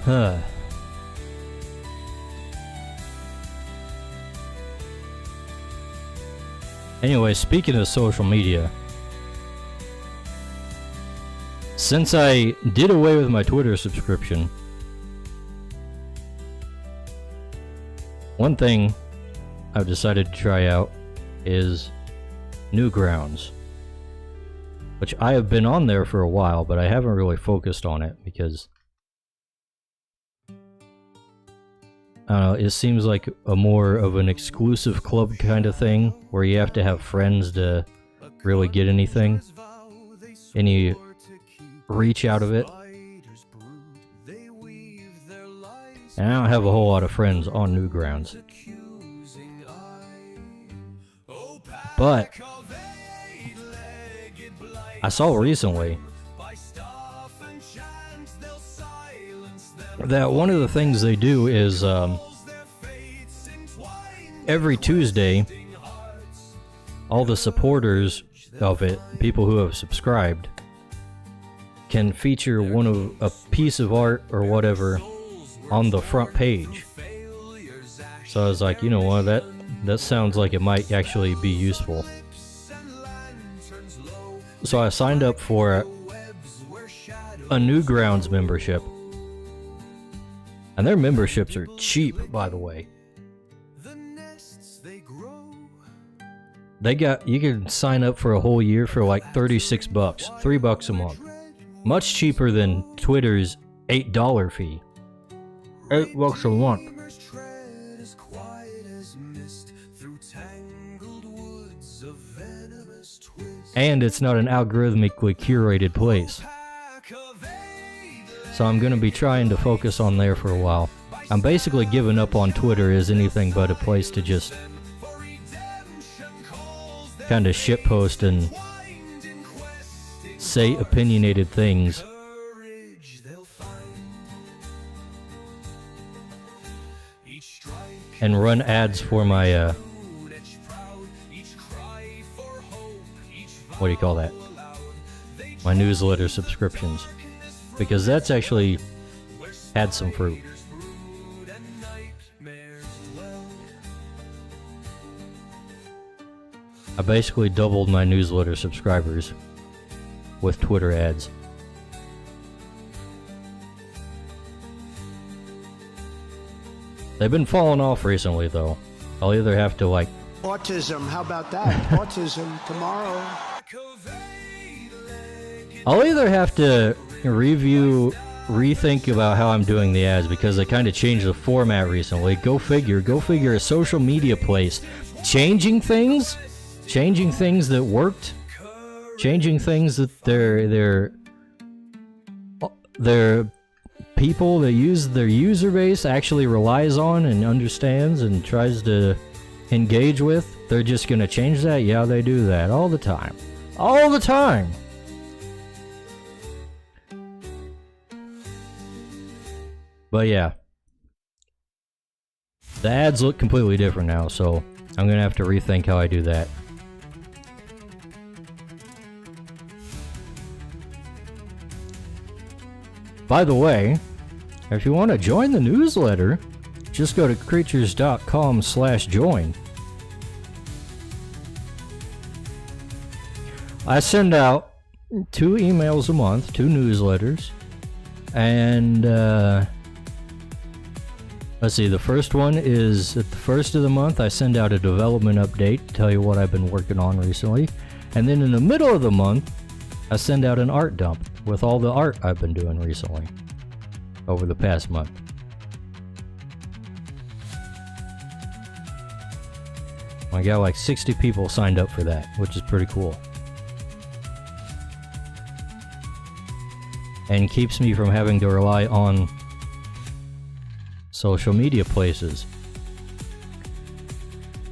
Huh. Anyway, speaking of social media, since I did away with my Twitter subscription, one thing I've decided to try out is Newgrounds, which I have been on there for a while, but I haven't really focused on it because I don't know, it seems like a more of an exclusive club kind of thing where you have to have friends to really get anything, any reach out of it. And I don't have a whole lot of friends on Newgrounds. But I saw recently that one of the things they do is every Tuesday, all the supporters of it, people who have subscribed, can feature a piece of art or whatever on the front page. So I was like, you know what, that sounds like it might actually be useful. So I signed up for a Newgrounds membership. And their memberships are cheap, by the way. You can sign up for a whole year for like $36, $3 a month. Much cheaper than Twitter's $8 fee. $8 a month. And it's not an algorithmically curated place. So I'm going to be trying to focus on there for a while. I'm basically giving up on Twitter as anything but a place to just kind of shitpost and say opinionated things. And run ads for my, what do you call that? My newsletter subscriptions. Because that's actually had some fruit. I basically doubled my newsletter subscribers with Twitter ads. They've been falling off recently, though. I'll either have to, like... Autism, how about that? Autism tomorrow. I'll either have to rethink about how I'm doing the ads, because they kind of changed the format recently. Go figure, a social media place. Changing things that worked, changing things that their people that use their user base actually relies on and understands and tries to engage with. They're just gonna change that? Yeah, they do that all the time. All the time! But yeah. The ads look completely different now, so I'm gonna have to rethink how I do that. By the way, if you want to join the newsletter, just go to Crytures.com/join. I send out 2 emails a month, 2 newsletters, and let's see, the first one is at the first of the month. I send out a development update to tell you what I've been working on recently, and then in the middle of the month, I send out an art dump with all the art I've been doing recently over the past month. I got like 60 people signed up for that, which is pretty cool. And keeps me from having to rely on social media places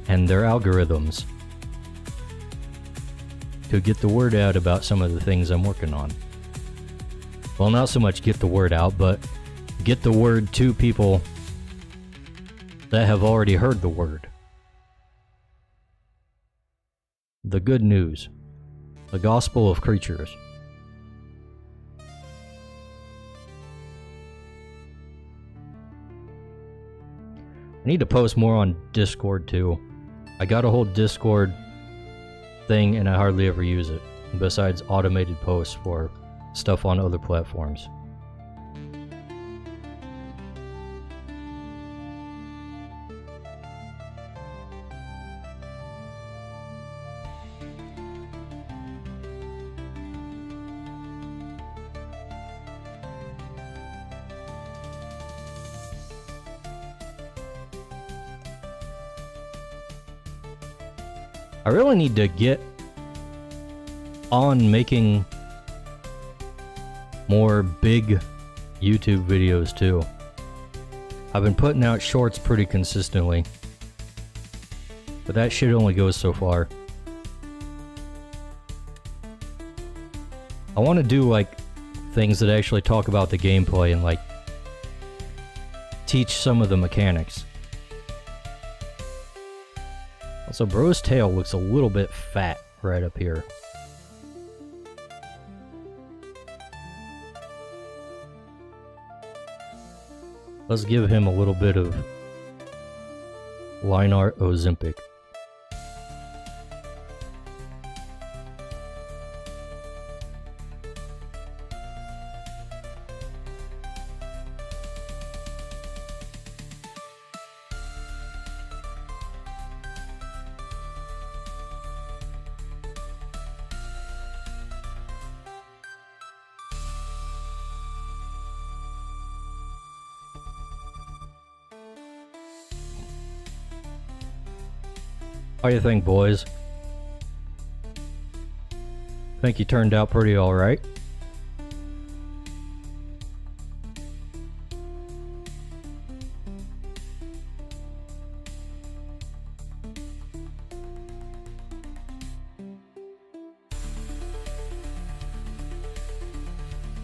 and their algorithms to get the word out about some of the things I'm working on. Well, not so much get the word out, but get the word to people that have already heard the word. The good news. The gospel of Crytures. I need to post more on Discord too. I got a whole Discord thing and I hardly ever use it, besides automated posts for stuff on other platforms. I really need to get on making more big YouTube videos too. I've been putting out shorts pretty consistently, but that shit only goes so far. I want to do like things that actually talk about the gameplay and like teach some of the mechanics. Also, bro's tail looks a little bit fat right up here. Let's give him a little bit of line art Ozempic. How do you think, boys? Think you turned out pretty alright?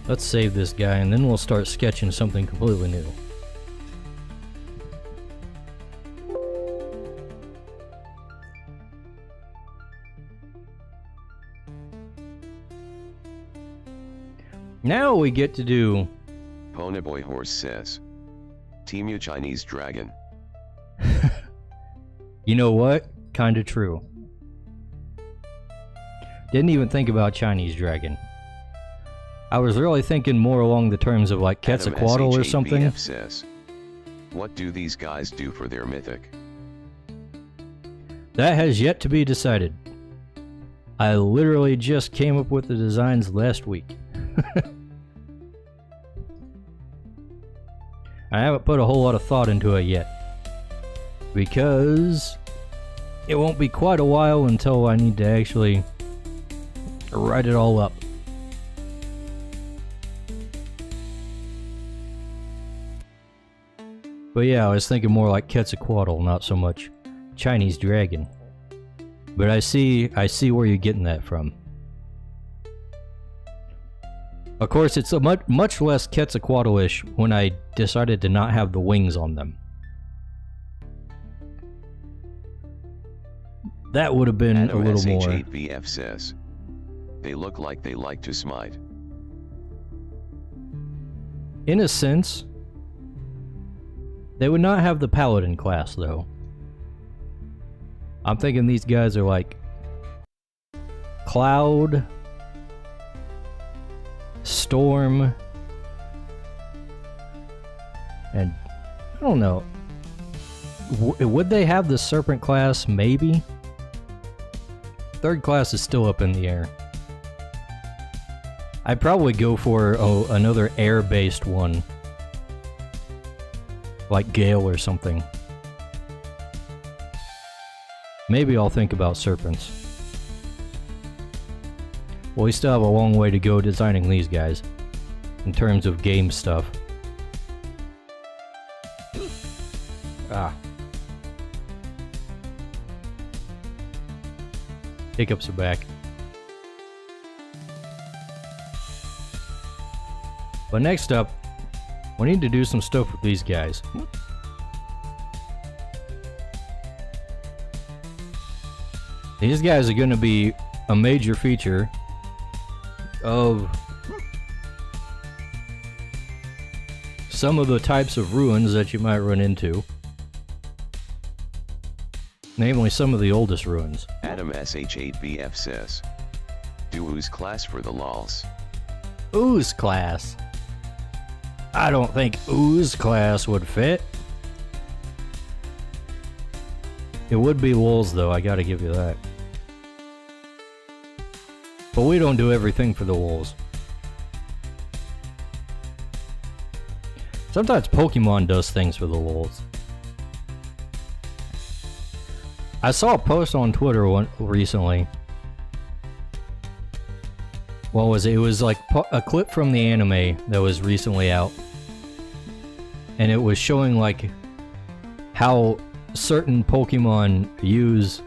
Let's save this guy and then we'll start sketching something completely new. Now we get to do... Ponyboy Horse says. Team you Chinese Dragon. You know what? Kinda true. Didn't even think about Chinese Dragon. I was really thinking more along the terms of like Quetzalcoatl or something. Adam says. What do these guys do for their mythic? That has yet to be decided. I literally just came up with the designs last week. I haven't put a whole lot of thought into it yet, because it won't be quite a while until I need to actually write it all up. But yeah, I was thinking more like Quetzalcoatl, not so much Chinese Dragon. But I see where you're getting that from. Of course, it's a much less Quetzalcoatl-ish when I decided to not have the wings on them. That would have been Adam a little more. SH8VF says. They look like they like to smite. In a sense, they would not have the Paladin class, though. I'm thinking these guys are like Cloud, Storm, and I don't know. Would they have the Serpent class? Maybe. Third class is still up in the air. I'd probably go for another air-based one, like Gale or something. Maybe I'll think about Serpents. Well, we still have a long way to go designing these guys, in terms of game stuff. Ah. Hiccups are back. But next up, we need to do some stuff with these guys. These guys are going to be a major feature of some of the types of ruins that you might run into. Namely, some of the oldest ruins. Adam SH8VF says. Do ooze class for the lols. Ooze class. I don't think ooze class would fit. It would be lulz though, I gotta give you that. But we don't do everything for the lulz. Sometimes Pokemon does things for the lulz. I saw a post on Twitter recently. What was it? It was like a clip from the anime that was recently out. And it was showing like how certain Pokemon use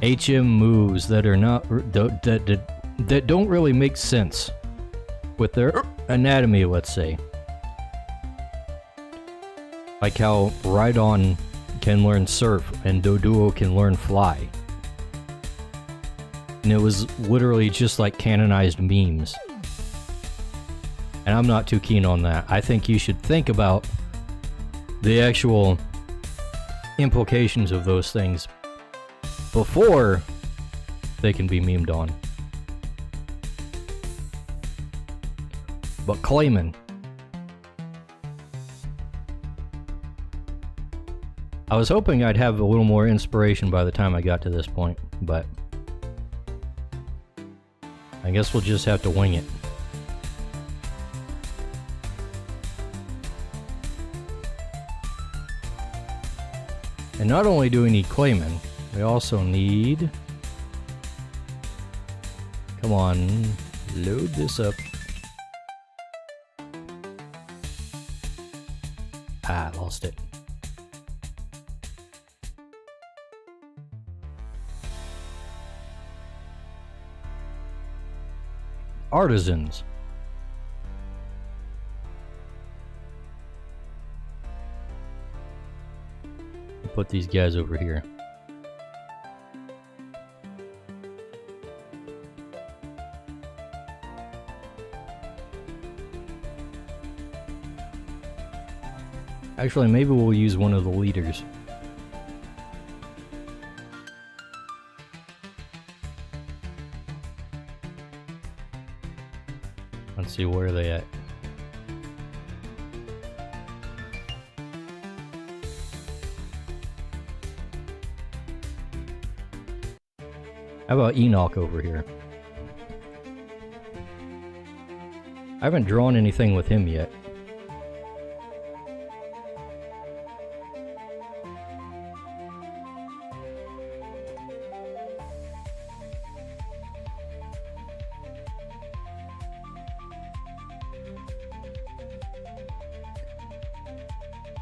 HM moves that are not that don't really make sense with their anatomy, let's say. Like how Rhydon can learn Surf and Doduo can learn Fly. And it was literally just like canonized memes. And I'm not too keen on that. I think you should think about the actual implications of those things before they can be memed on. But Clayman. I was hoping I'd have a little more inspiration by the time I got to this point, but I guess we'll just have to wing it. And not only do we need Clayman, we also need... Come on, load this up. Ah, lost it. Artisans. Put these guys over here. Actually, maybe we'll use one of the leaders. Let's see, where are they at? How about Enoch over here? I haven't drawn anything with him yet.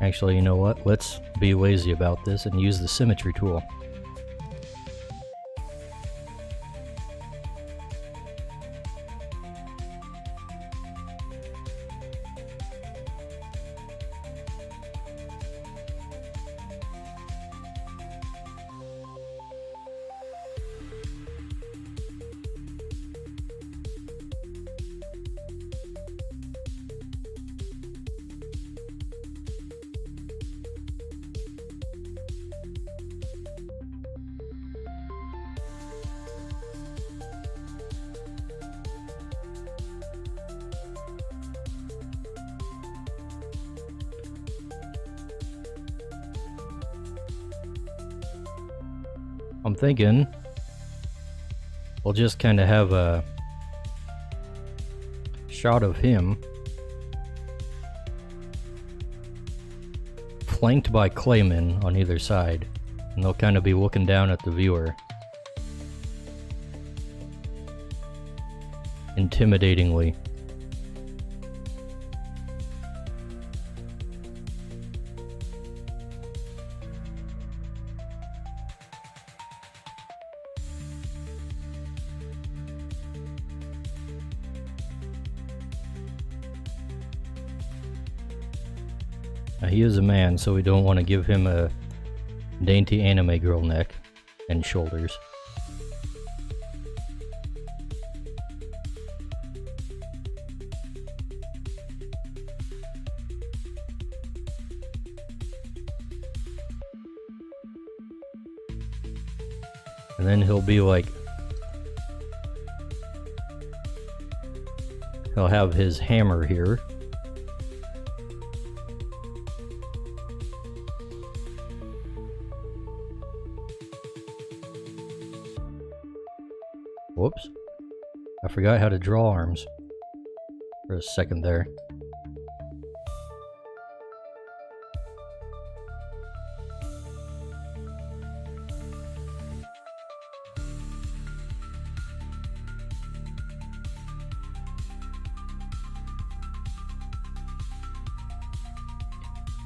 Actually, you know what? Let's be lazy about this and use the symmetry tool. I'm thinking we'll just kind of have a shot of him flanked by Clayman on either side, and they'll kind of be looking down at the viewer intimidatingly. Now, he is a man, so we don't want to give him a dainty anime girl neck and shoulders. And then he'll be like, he'll have his hammer here. Whoops. I forgot how to draw arms for a second there.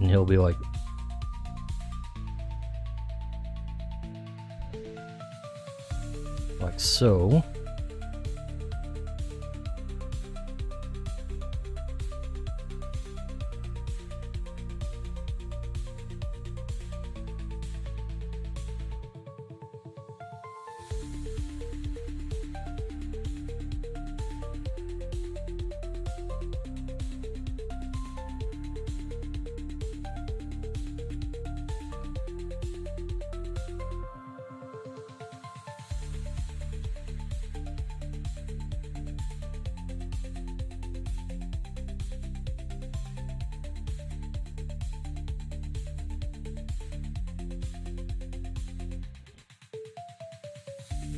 And he'll be like so.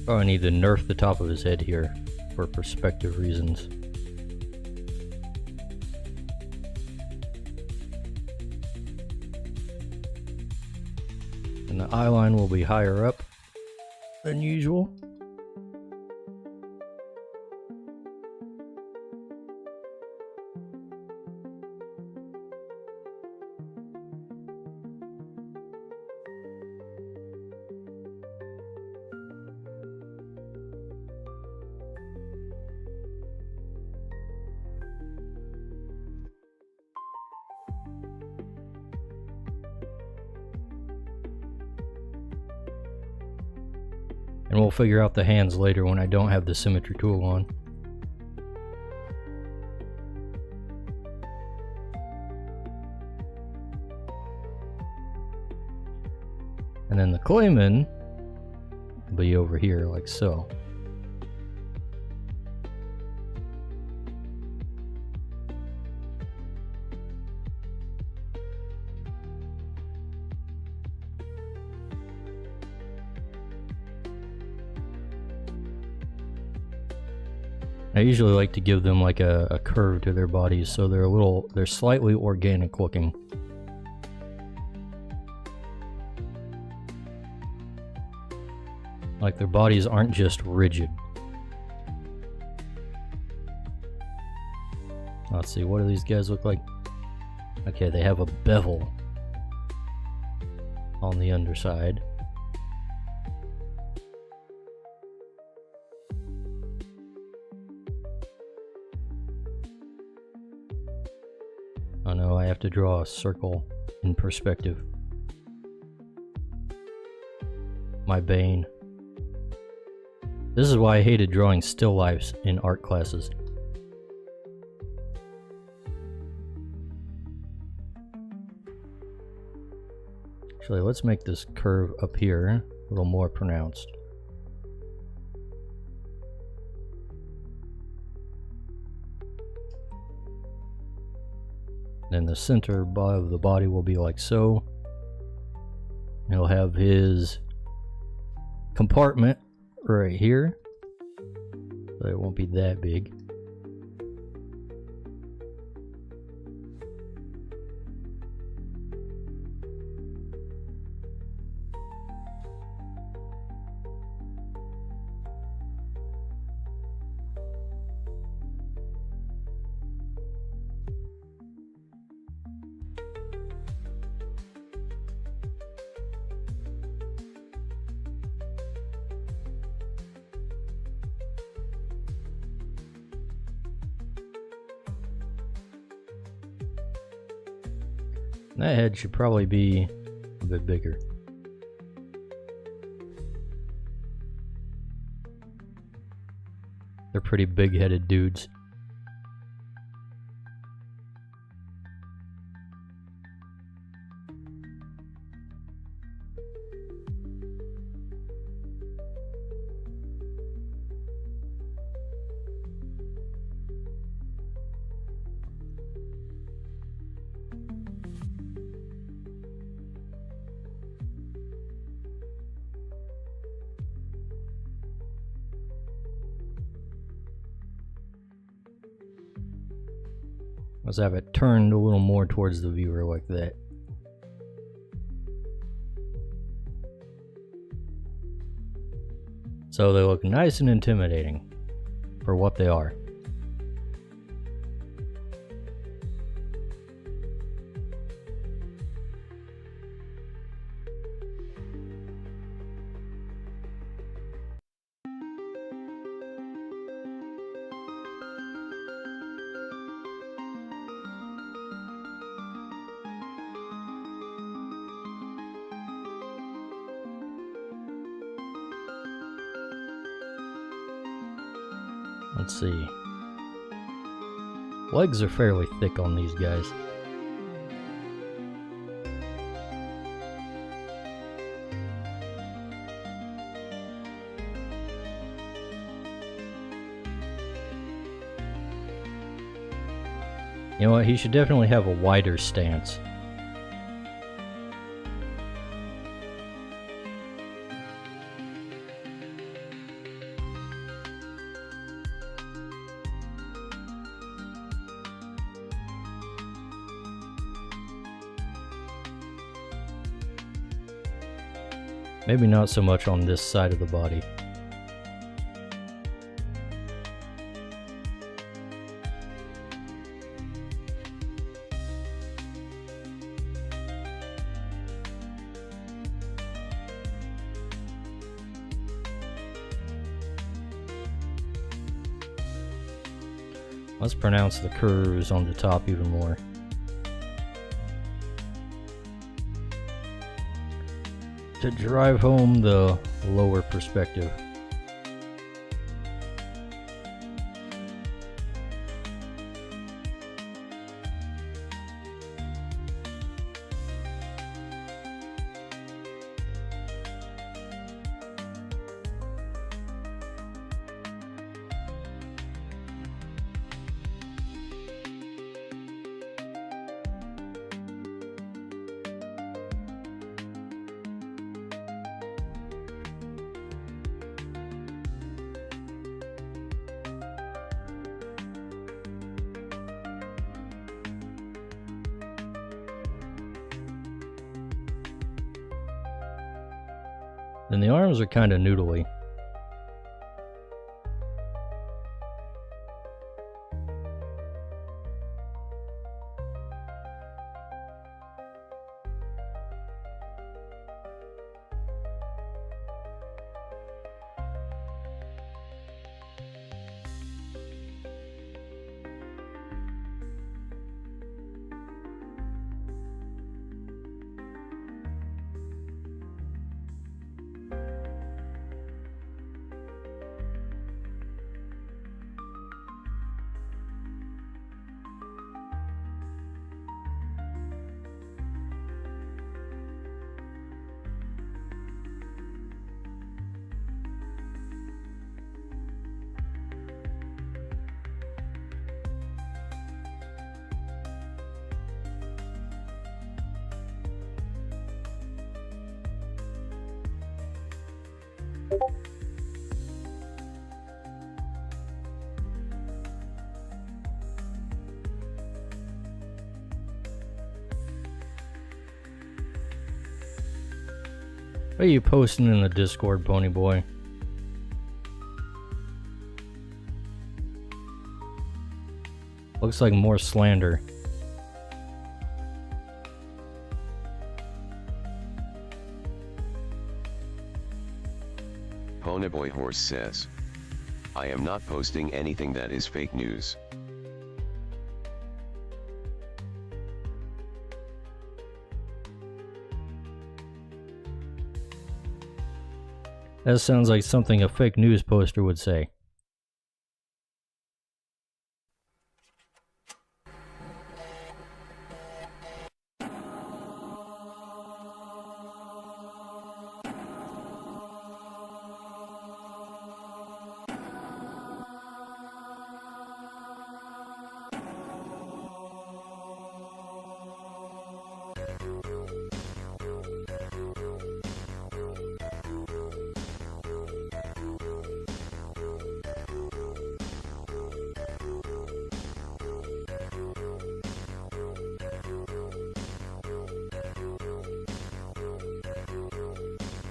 Probably need to nerf the top of his head here for perspective reasons. And the eye line will be higher up than usual. And we'll figure out the hands later when I don't have the symmetry tool on. And then the Clayman will be over here like so. I usually like to give them like a curve to their bodies so they're slightly organic looking. Like their bodies aren't just rigid. Let's see, what do these guys look like? Okay, they have a bevel on the underside. Oh no, I have to draw a circle in perspective. My bane. This is why I hated drawing still lifes in art classes. Actually, let's make this curve up here a little more pronounced. Then the center of the body will be like so. He'll have his compartment right here, but it won't be that big. That head should probably be a bit bigger. They're pretty big-headed dudes. Let's have it turned a little more towards the viewer like that. So they look nice and intimidating for what they are. Let's see. Legs are fairly thick on these guys. You know what, he should definitely have a wider stance. Maybe not so much on this side of the body. Let's pronounce the curves on the top even more. To drive home the lower perspective. And the arms are kind of noodly. What are you posting in the Discord, Pony Boy? Looks like more slander. Ponyboy Horse says, I am not posting anything that is fake news. That sounds like something a fake news poster would say.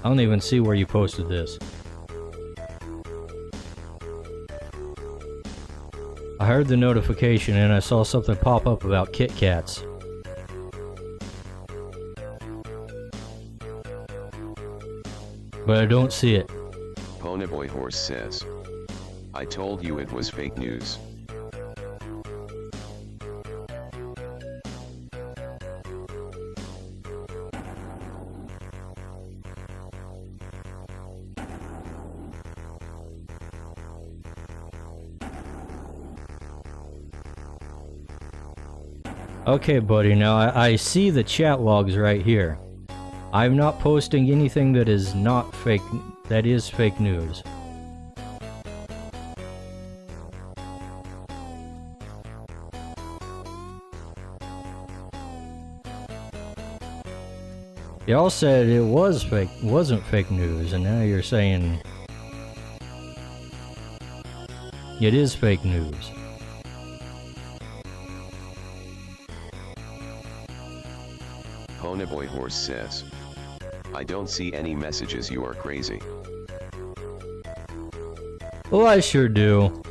I don't even see where you posted this. I heard the notification and I saw something pop up about Kit Kats. But I don't see it. Ponyboy Horse says, I told you it was fake news. Okay, buddy, now I see the chat logs right here. I'm not posting anything that is not fake, that is fake news. Y'all said it was fake, wasn't fake news, and now you're saying it is fake news. Ponyboy Horse says, I don't see any messages, you are crazy. Well, I sure do.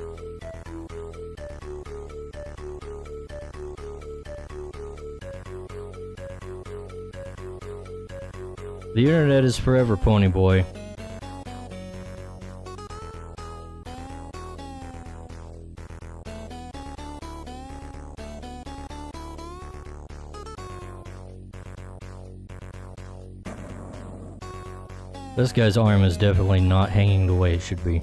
The internet is forever, Ponyboy. This guy's arm is definitely not hanging the way it should be.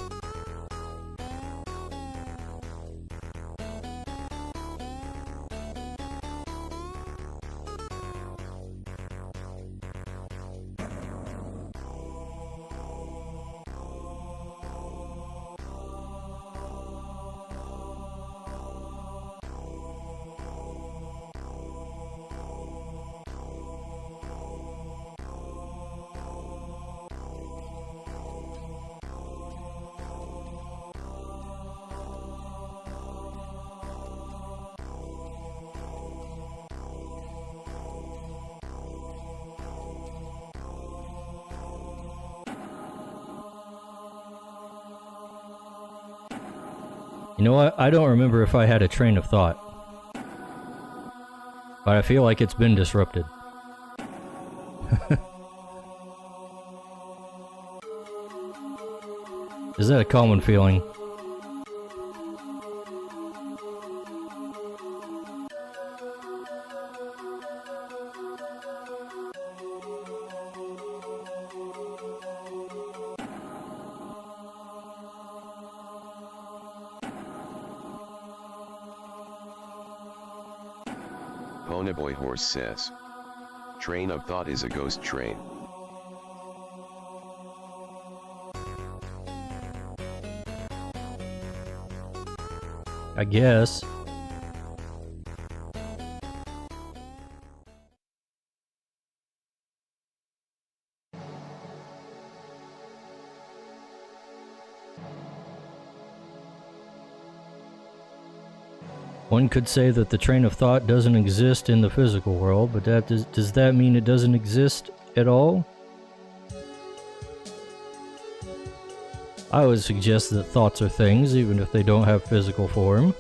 You know what? I don't remember if I had a train of thought. But I feel like it's been disrupted. Is that a common feeling? Ponyboy Horse says, train of thought is a ghost train. I guess. One could say that the train of thought doesn't exist in the physical world, but does that mean it doesn't exist at all? I would suggest that thoughts are things, even if they don't have physical form.